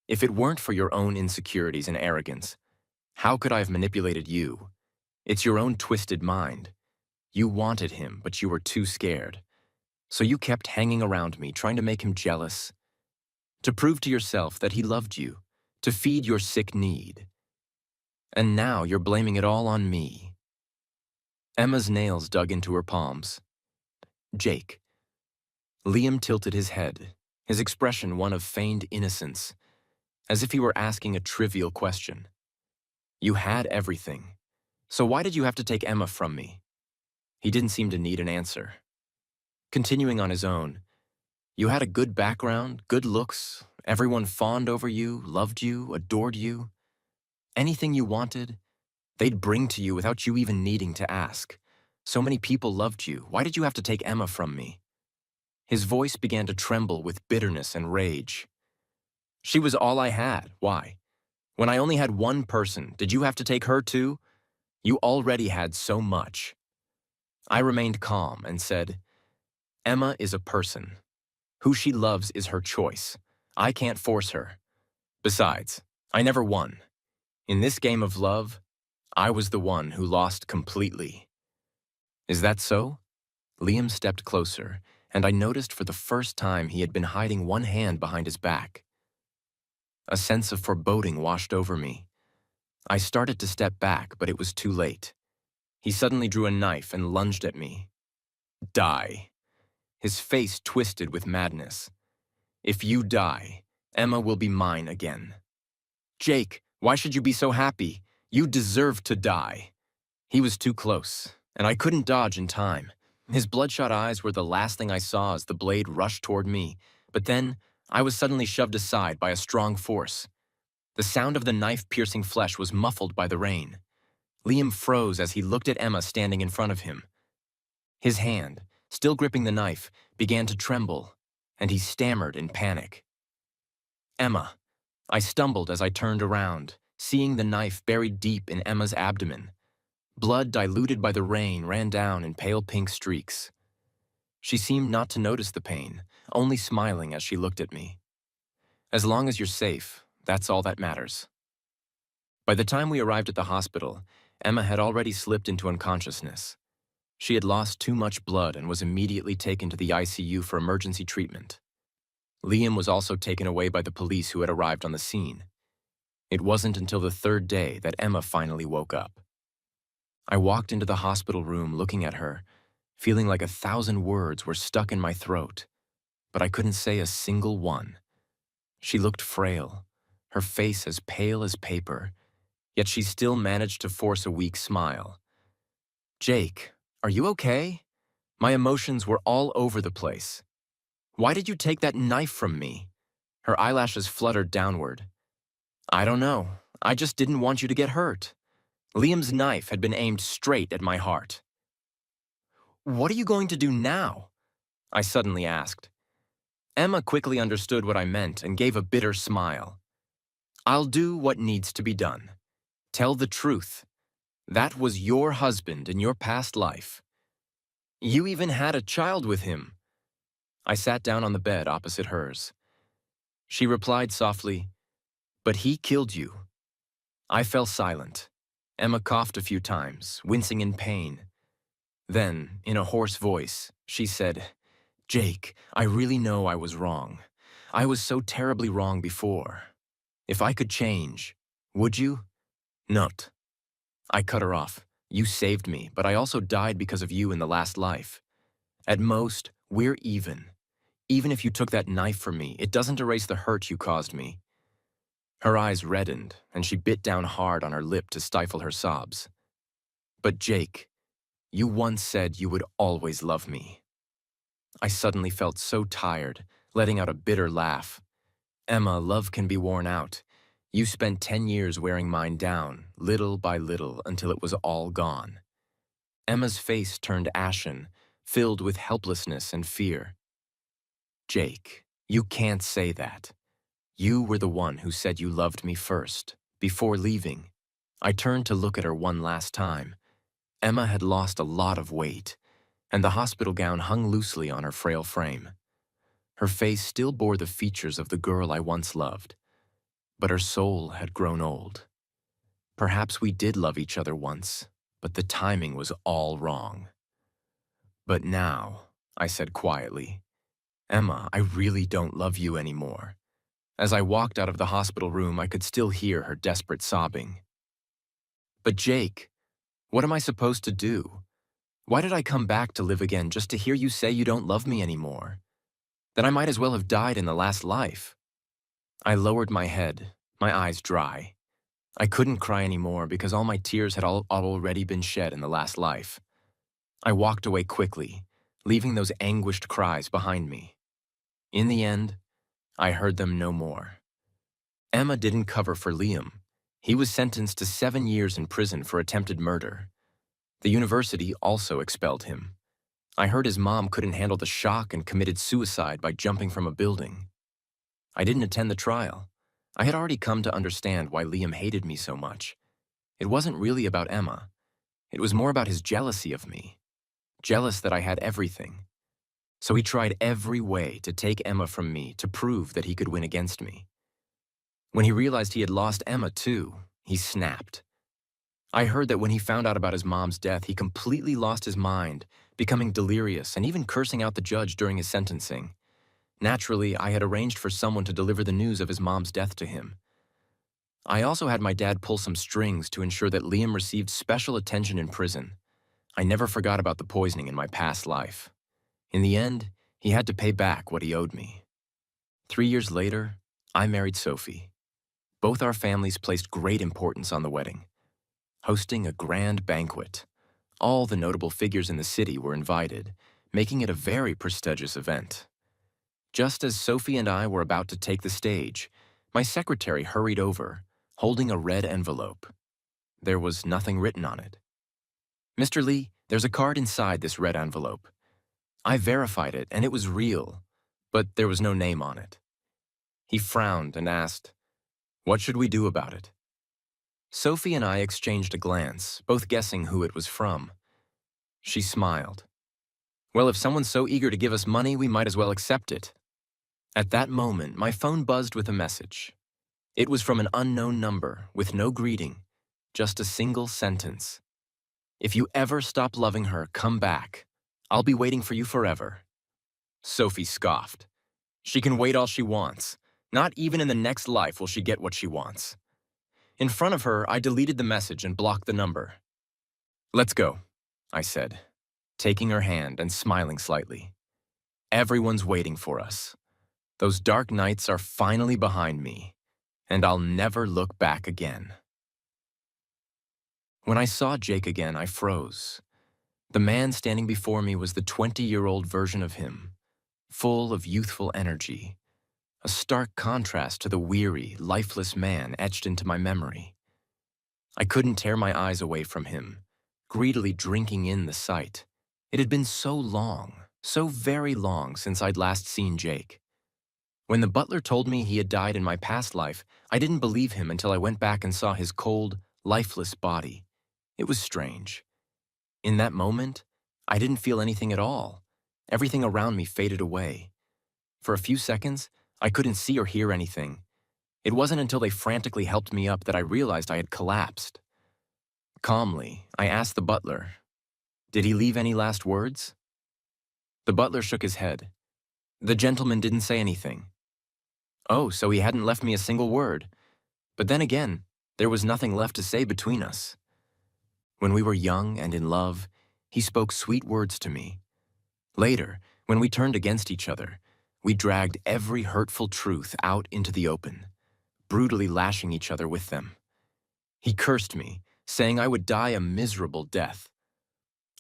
If it weren't for your own insecurities and arrogance, how could I have manipulated you? It's your own twisted mind. You wanted him, but you were too scared. So you kept hanging around me, trying to make him jealous. To prove to yourself that he loved you, to feed your sick need. And now you're blaming it all on me. Emma's nails dug into her palms. Jake. Liam tilted his head, his expression one of feigned innocence, as if he were asking a trivial question. You had everything. So why did you have to take Emma from me? He didn't seem to need an answer. Continuing on his own, you had a good background, good looks, everyone fawned over you, loved you, adored you. Anything you wanted, they'd bring to you without you even needing to ask. So many people loved you. Why did you have to take Emma from me? His voice began to tremble with bitterness and rage. She was all I had. Why? When I only had one person, did you have to take her too? You already had so much. I remained calm and said, Emma is a person. Who she loves is her choice. I can't force her. Besides, I never won. In this game of love, I was the one who lost completely. Is that so? Liam stepped closer, and I noticed for the first time he had been hiding one hand behind his back. A sense of foreboding washed over me. I started to step back, but it was too late. He suddenly drew a knife and lunged at me. Die. His face twisted with madness. If you die, Emma will be mine again. Jake, why should you be so happy? You deserve to die. He was too close, and I couldn't dodge in time. His bloodshot eyes were the last thing I saw as the blade rushed toward me, but then I was suddenly shoved aside by a strong force. The sound of the knife-piercing flesh was muffled by the rain. Liam froze as he looked at Emma standing in front of him. His hand, still gripping the knife, began to tremble, and he stammered in panic. Emma. I stumbled as I turned around, seeing the knife buried deep in Emma's abdomen. Blood diluted by the rain ran down in pale pink streaks. She seemed not to notice the pain, only smiling as she looked at me. As long as you're safe, that's all that matters. By the time we arrived at the hospital, Emma had already slipped into unconsciousness. She had lost too much blood and was immediately taken to the ICU for emergency treatment. Liam was also taken away by the police who had arrived on the scene. It wasn't until the third day that Emma finally woke up. I walked into the hospital room looking at her, feeling like 1,000 words were stuck in my throat, but I couldn't say a single one. She looked frail, her face as pale as paper, yet she still managed to force a weak smile. Jake, are you okay? My emotions were all over the place. Why did you take that knife from me? Her eyelashes fluttered downward. I don't know. I just didn't want you to get hurt. Liam's knife had been aimed straight at my heart. What are you going to do now? I suddenly asked. Emma quickly understood what I meant and gave a bitter smile. I'll do what needs to be done. Tell the truth. That was your husband in your past life. You even had a child with him. I sat down on the bed opposite hers. She replied softly, But he killed you. I fell silent. Emma coughed a few times, wincing in pain. Then, in a hoarse voice, she said, Jake, I really know I was wrong. I was so terribly wrong before. If I could change, would you? Not. I cut her off. You saved me, but I also died because of you in the last life. At most, we're even. Even if you took that knife from me, it doesn't erase the hurt you caused me. Her eyes reddened, and she bit down hard on her lip to stifle her sobs. But Jake, you once said you would always love me. I suddenly felt so tired, letting out a bitter laugh. Emma, love can be worn out. You spent 10 years wearing mine down, little by little, until it was all gone. Emma's face turned ashen, filled with helplessness and fear. Jake, you can't say that. You were the one who said you loved me first, before leaving. I turned to look at her one last time. Emma had lost a lot of weight, and the hospital gown hung loosely on her frail frame. Her face still bore the features of the girl I once loved, but her soul had grown old. Perhaps we did love each other once, but the timing was all wrong. But now, I said quietly, Emma, I really don't love you anymore. As I walked out of the hospital room, I could still hear her desperate sobbing. But Jake, what am I supposed to do? Why did I come back to live again just to hear you say you don't love me anymore? Then I might as well have died in the last life. I lowered my head, my eyes dry. I couldn't cry anymore because all my tears had already been shed in the last life. I walked away quickly, leaving those anguished cries behind me. In the end, I heard them no more. Emma didn't cover for Liam. He was sentenced to 7 years in prison for attempted murder. The university also expelled him. I heard his mom couldn't handle the shock and committed suicide by jumping from a building. I didn't attend the trial. I had already come to understand why Liam hated me so much. It wasn't really about Emma. It was more about his jealousy of me. jealous that I had everything. So he tried every way to take Emma from me to prove that he could win against me. When he realized he had lost Emma too, he snapped. I heard that when he found out about his mom's death, he completely lost his mind, becoming delirious and even cursing out the judge during his sentencing. Naturally, I had arranged for someone to deliver the news of his mom's death to him. I also had my dad pull some strings to ensure that Liam received special attention in prison. I never forgot about the poisoning in my past life. In the end, he had to pay back what he owed me. 3 years later, I married Sophie. Both our families placed great importance on the wedding, hosting a grand banquet. All the notable figures in the city were invited, making it a very prestigious event. Just as Sophie and I were about to take the stage, my secretary hurried over, holding a red envelope. There was nothing written on it. "Mr. Lee, there's a card inside this red envelope. I verified it, and it was real, but there was no name on it." He frowned and asked, "What should we do about it?" Sophie and I exchanged a glance, both guessing who it was from. She smiled. "Well, if someone's so eager to give us money, we might as well accept it." At that moment, my phone buzzed with a message. It was from an unknown number, with no greeting, just a single sentence. "If you ever stop loving her, come back. I'll be waiting for you forever." Sophie scoffed. "She can wait all she wants. Not even in the next life will she get what she wants." In front of her, I deleted the message and blocked the number. "Let's go," I said, taking her hand and smiling slightly. "Everyone's waiting for us. Those dark nights are finally behind me, and I'll never look back again." When I saw Jake again, I froze. The man standing before me was the 20-year-old version of him, full of youthful energy, a stark contrast to the weary, lifeless man etched into my memory. I couldn't tear my eyes away from him, greedily drinking in the sight. It had been so long, so very long since I'd last seen Jake. When the butler told me he had died in my past life, I didn't believe him until I went back and saw his cold, lifeless body. It was strange. In that moment, I didn't feel anything at all. Everything around me faded away. For a few seconds, I couldn't see or hear anything. It wasn't until they frantically helped me up that I realized I had collapsed. Calmly, I asked the butler, "Did he leave any last words?" The butler shook his head. "The gentleman didn't say anything." Oh, so he hadn't left me a single word. But then again, there was nothing left to say between us. When we were young and in love, he spoke sweet words to me. Later, when we turned against each other, we dragged every hurtful truth out into the open, brutally lashing each other with them. He cursed me, saying I would die a miserable death.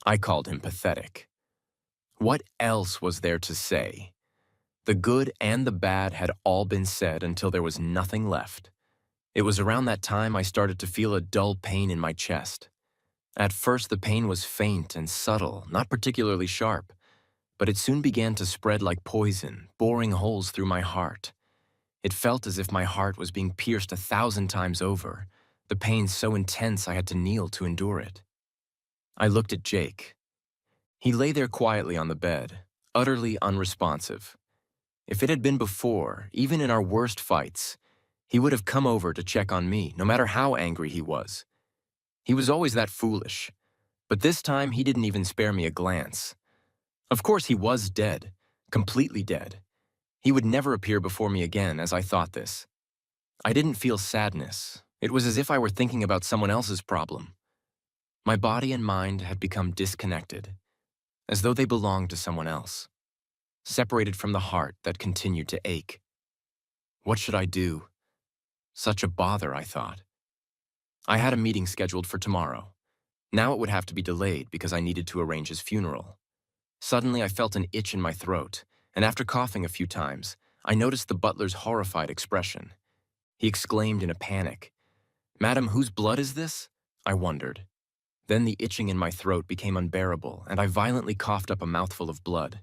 I called him pathetic. What else was there to say? The good and the bad had all been said until there was nothing left. It was around that time I started to feel a dull pain in my chest. At first, the pain was faint and subtle, not particularly sharp, but it soon began to spread like poison, boring holes through my heart. It felt as if my heart was being pierced 1,000 times over, the pain so intense I had to kneel to endure it. I looked at Jake. He lay there quietly on the bed, utterly unresponsive. If it had been before, even in our worst fights, he would have come over to check on me, no matter how angry he was. He was always that foolish, but this time he didn't even spare me a glance. Of course, he was dead, completely dead. He would never appear before me again as I thought this. I didn't feel sadness. It was as if I were thinking about someone else's problem. My body and mind had become disconnected, as though they belonged to someone else, separated from the heart that continued to ache. What should I do? Such a bother, I thought. I had a meeting scheduled for tomorrow. Now it would have to be delayed because I needed to arrange his funeral. Suddenly, I felt an itch in my throat, and after coughing a few times, I noticed the butler's horrified expression. He exclaimed in a panic, "Madam, whose blood is this?" I wondered. Then the itching in my throat became unbearable, and I violently coughed up a mouthful of blood.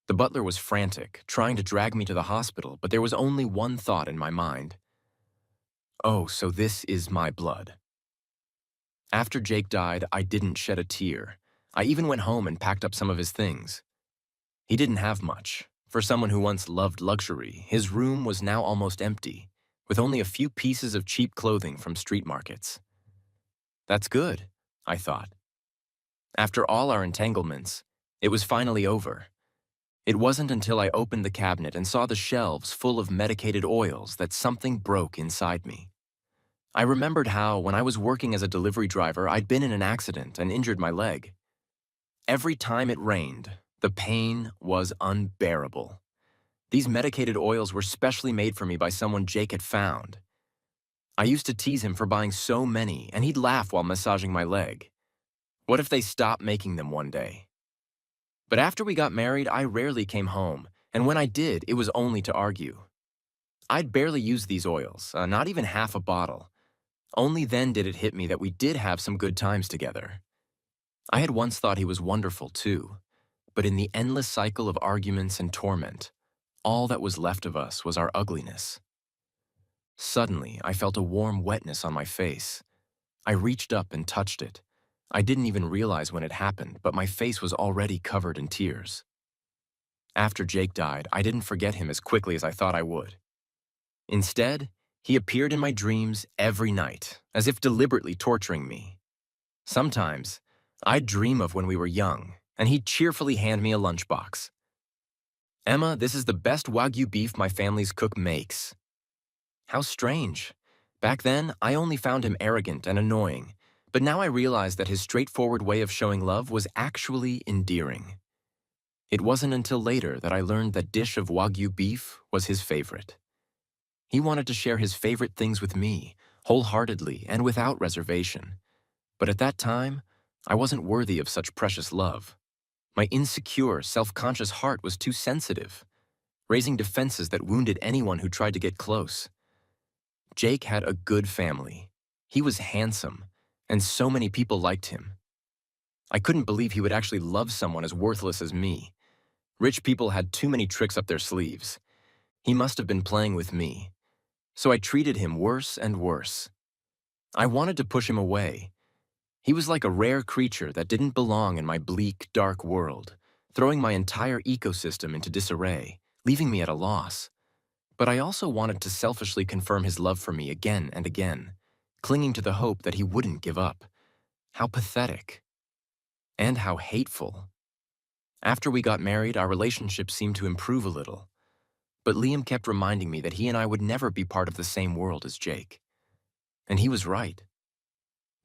The butler was frantic, trying to drag me to the hospital, but there was only one thought in my mind. Oh, so this is my blood. After Jake died, I didn't shed a tear. I even went home and packed up some of his things. He didn't have much. For someone who once loved luxury, his room was now almost empty, with only a few pieces of cheap clothing from street markets. That's good, I thought. After all our entanglements, it was finally over. It wasn't until I opened the cabinet and saw the shelves full of medicated oils that something broke inside me. I remembered how, when I was working as a delivery driver, I'd been in an accident and injured my leg. Every time it rained, the pain was unbearable. These medicated oils were specially made for me by someone Jake had found. I used to tease him for buying so many, and he'd laugh while massaging my leg. What if they stopped making them one day? But after we got married, I rarely came home, and when I did, it was only to argue. I'd barely used these oils, not even half a bottle. Only then did it hit me that we did have some good times together. I had once thought he was wonderful too, but in the endless cycle of arguments and torment, all that was left of us was our ugliness. Suddenly, I felt a warm wetness on my face. I reached up and touched it. I didn't even realize when it happened, but my face was already covered in tears. After Jake died, I didn't forget him as quickly as I thought I would. Instead, he appeared in my dreams every night, as if deliberately torturing me. Sometimes, I'd dream of when we were young, and he'd cheerfully hand me a lunchbox. "Emma, this is the best Wagyu beef my family's cook makes." How strange. Back then, I only found him arrogant and annoying, but now I realized that his straightforward way of showing love was actually endearing. It wasn't until later that I learned that dish of Wagyu beef was his favorite. He wanted to share his favorite things with me, wholeheartedly and without reservation. But at that time, I wasn't worthy of such precious love. My insecure, self-conscious heart was too sensitive, raising defenses that wounded anyone who tried to get close. Jake had a good family. He was handsome, and so many people liked him. I couldn't believe he would actually love someone as worthless as me. Rich people had too many tricks up their sleeves. He must have been playing with me. So I treated him worse and worse. I wanted to push him away. He was like a rare creature that didn't belong in my bleak, dark world, throwing my entire ecosystem into disarray, leaving me at a loss. But I also wanted to selfishly confirm his love for me again and again, clinging to the hope that he wouldn't give up. How pathetic. And how hateful. After we got married, our relationship seemed to improve a little. But Liam kept reminding me that he and I would never be part of the same world as Jake. And he was right.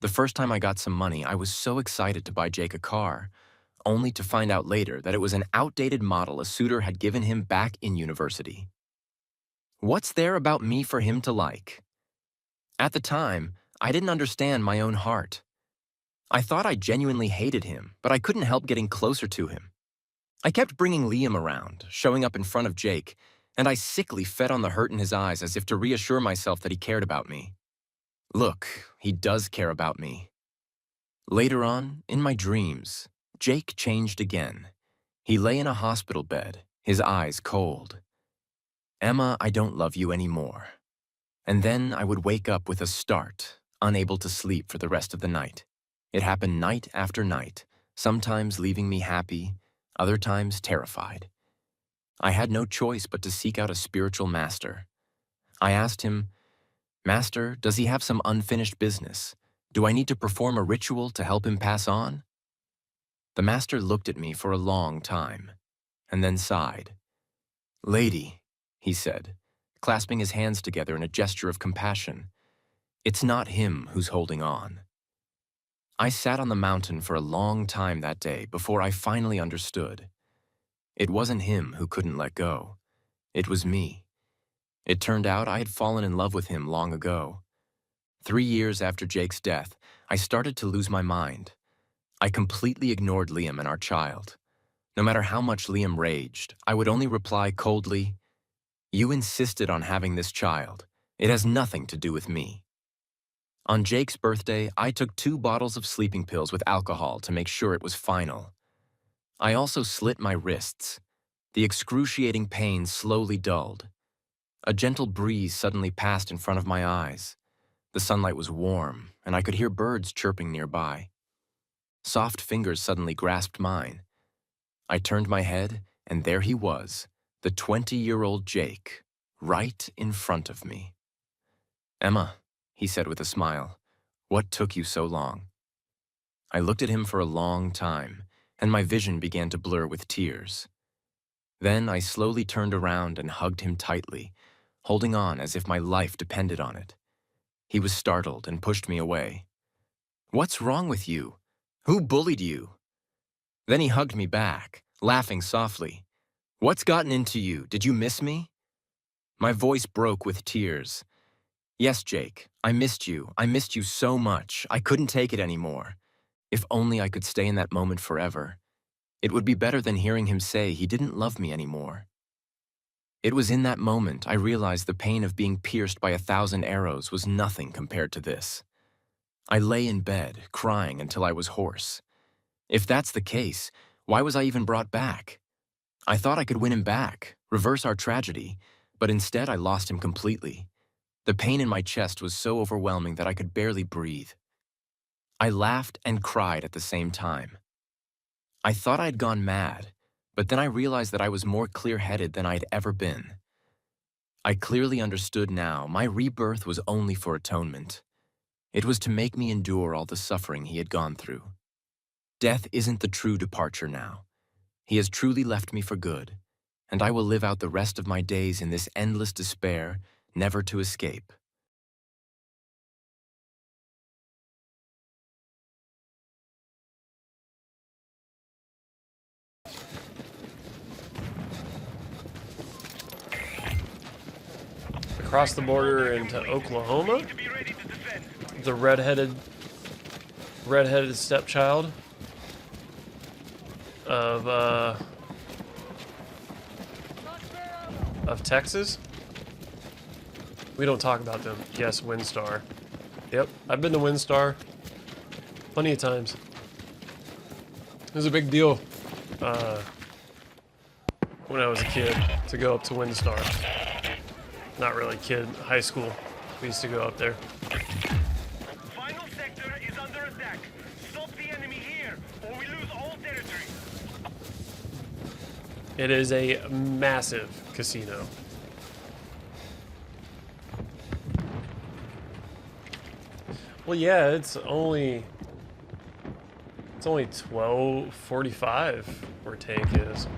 The first time I got some money, I was so excited to buy Jake a car, only to find out later that it was an outdated model a suitor had given him back in university. What's there about me for him to like? At the time, I didn't understand my own heart. I thought I genuinely hated him, but I couldn't help getting closer to him. I kept bringing Liam around, showing up in front of Jake, and I sickly fed on the hurt in his eyes as if to reassure myself that he cared about me. Look, he does care about me. Later on, in my dreams, Jake changed again. He lay in a hospital bed, his eyes cold. "Emma, I don't love you anymore." And then I would wake up with a start, unable to sleep for the rest of the night. It happened night after night, sometimes leaving me happy, other times terrified. I had no choice but to seek out a spiritual master. I asked him, "Master, does he have some unfinished business? Do I need to perform a ritual to help him pass on?" The master looked at me for a long time, and then sighed. "Lady," he said, clasping his hands together in a gesture of compassion, "it's not him who's holding on." I sat on the mountain for a long time that day before I finally understood. It wasn't him who couldn't let go. It was me. It turned out I had fallen in love with him long ago. 3 years after Jake's death, I started to lose my mind. I completely ignored Liam and our child. No matter how much Liam raged, I would only reply coldly, "You insisted on having this child. It has nothing to do with me." On Jake's birthday, I took 2 bottles of sleeping pills with alcohol to make sure it was final. I also slit my wrists. The excruciating pain slowly dulled. A gentle breeze suddenly passed in front of my eyes. The sunlight was warm, and I could hear birds chirping nearby. soft fingers suddenly grasped mine. I turned my head, and there he was, the 20-year-old Jake, right in front of me. "Emma," he said with a smile, "what took you so long?" I looked at him for a long time, and my vision began to blur with tears. Then I slowly turned around and hugged him tightly, holding on as if my life depended on it. He was startled and pushed me away. "What's wrong with you? Who bullied you?" Then he hugged me back, laughing softly. "What's gotten into you? Did you miss me?" My voice broke with tears. "Yes, Jake, I missed you. I missed you so much. I couldn't take it anymore. If only I could stay in that moment forever. It would be better than hearing him say he didn't love me anymore." It was in that moment I realized the pain of being pierced by 1,000 arrows was nothing compared to this. I lay in bed, crying until I was hoarse. If that's the case, why was I even brought back? I thought I could win him back, reverse our tragedy, but instead I lost him completely. The pain in my chest was so overwhelming that I could barely breathe. I laughed and cried at the same time. I thought I'd gone mad, but then I realized that I was more clear-headed than I'd ever been. I clearly understood now my rebirth was only for atonement. It was to make me endure all the suffering he had gone through. Death isn't the true departure now. He has truly left me for good, and I will live out the rest of my days in this endless despair, never to escape. Across the border into Oklahoma, the redheaded stepchild of Texas. We don't talk about them. Yes, Windstar. Yep, I've been to Windstar plenty of times. It was a big deal when I was a kid to go up to Windstar. Not really kid, high school. We used to go up there. Final sector is under attack. Stop the enemy here, or we lose all territory. It is a massive casino. Well, yeah, it's only 12:45 where Tank is.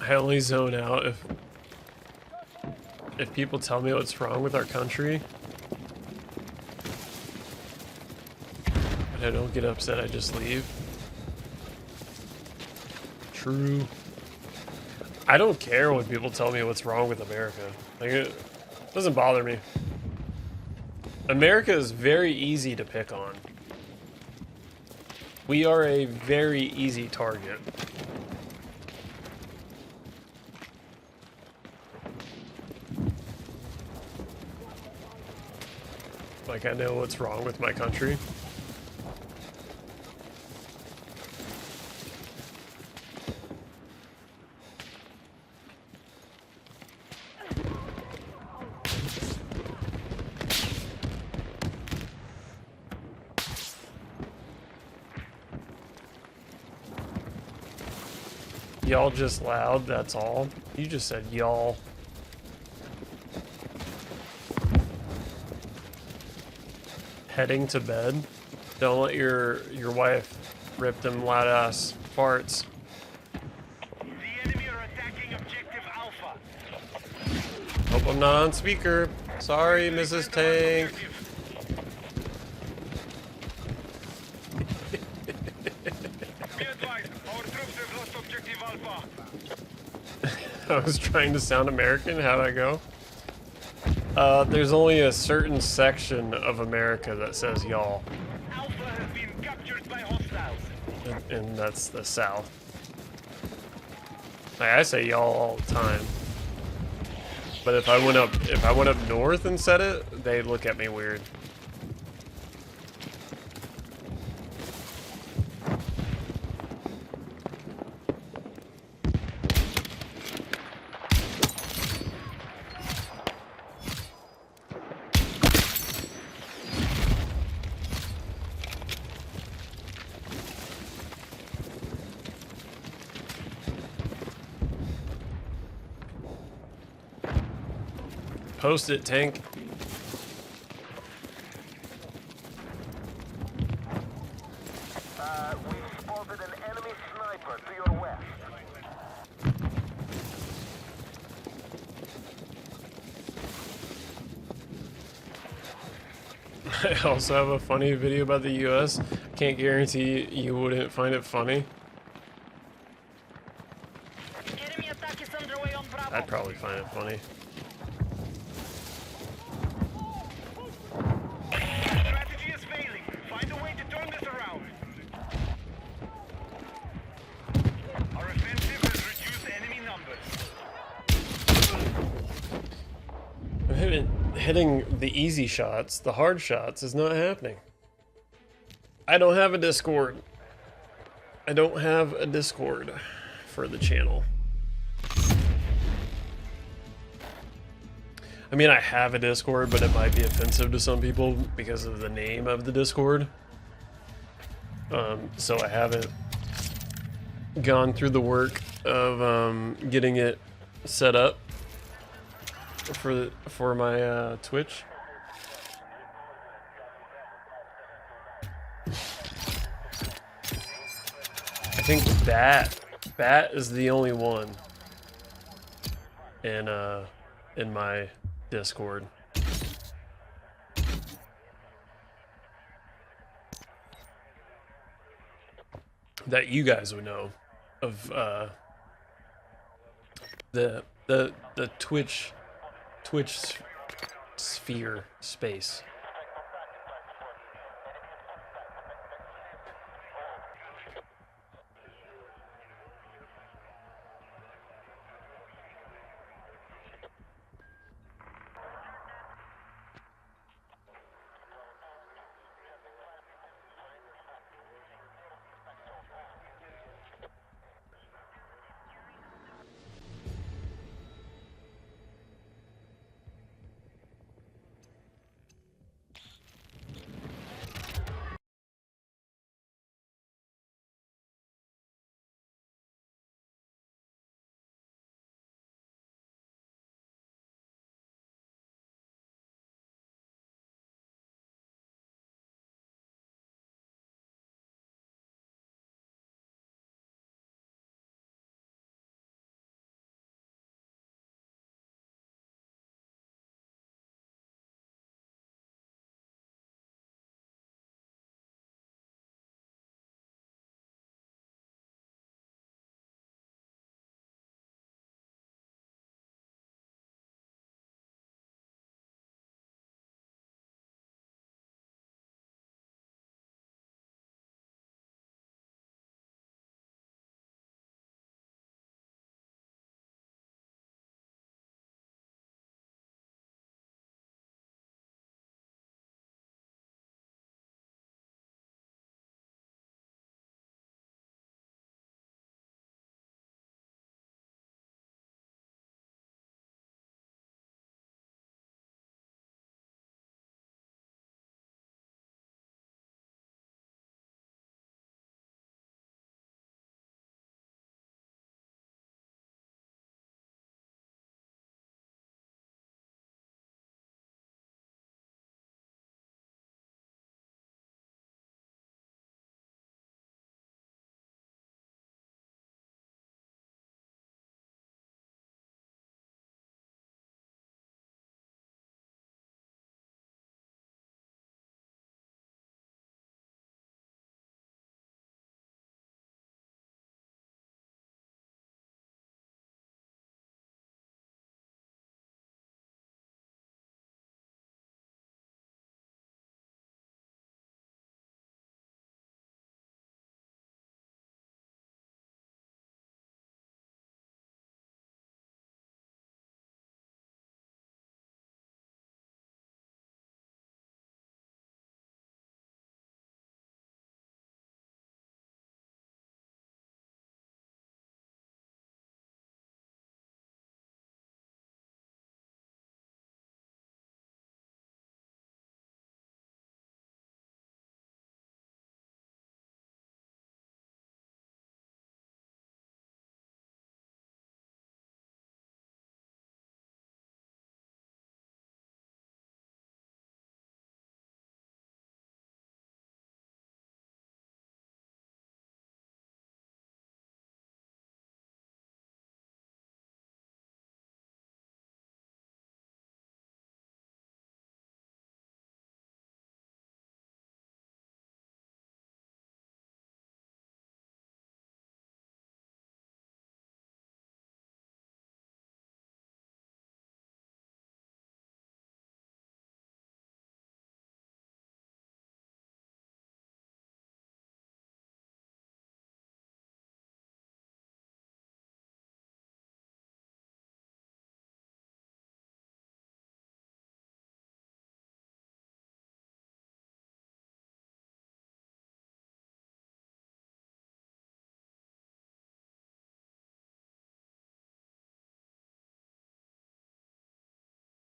I only zone out if people tell me what's wrong with our country. But I don't get upset, I just leave. True. I don't care when people tell me what's wrong with America. Like, it doesn't bother me. America is very easy to pick on. We are a very easy target. Like, I know what's wrong with my country. Y'all just loud, that's all. You just said y'all. Heading to bed. Don't let your wife rip them loud ass farts. The enemy are attacking objective Alpha. Hope I'm not on speaker. Sorry, Mrs. Tank. Be advised, our troops have lost objective Alpha. I was trying to sound American. How'd I go? There's only a certain section of America that says y'all. Alpha has been captured by hostiles. And that's the South. Like, I say y'all all the time. But if I went up north and said it, they'd look at me weird. Post it, tank. We've spotted an enemy sniper to your west. I also have a funny video about the US. Can't guarantee you wouldn't find it funny. Enemy attack is underway on Bravo. I'd probably find it funny. Strategy is failing. Find a way to turn this around. Our offensive has reduced enemy numbers. Hitting the easy shots, the hard shots, is not happening. I don't have a Discord. I don't have a Discord for the channel. I mean, I have a Discord, but it might be offensive to some people because of the name of the Discord. So I haven't gone through the work of getting it set up for my Twitch. I think Bat is the only one in my Discord. That you guys would know of the Twitch sphere space.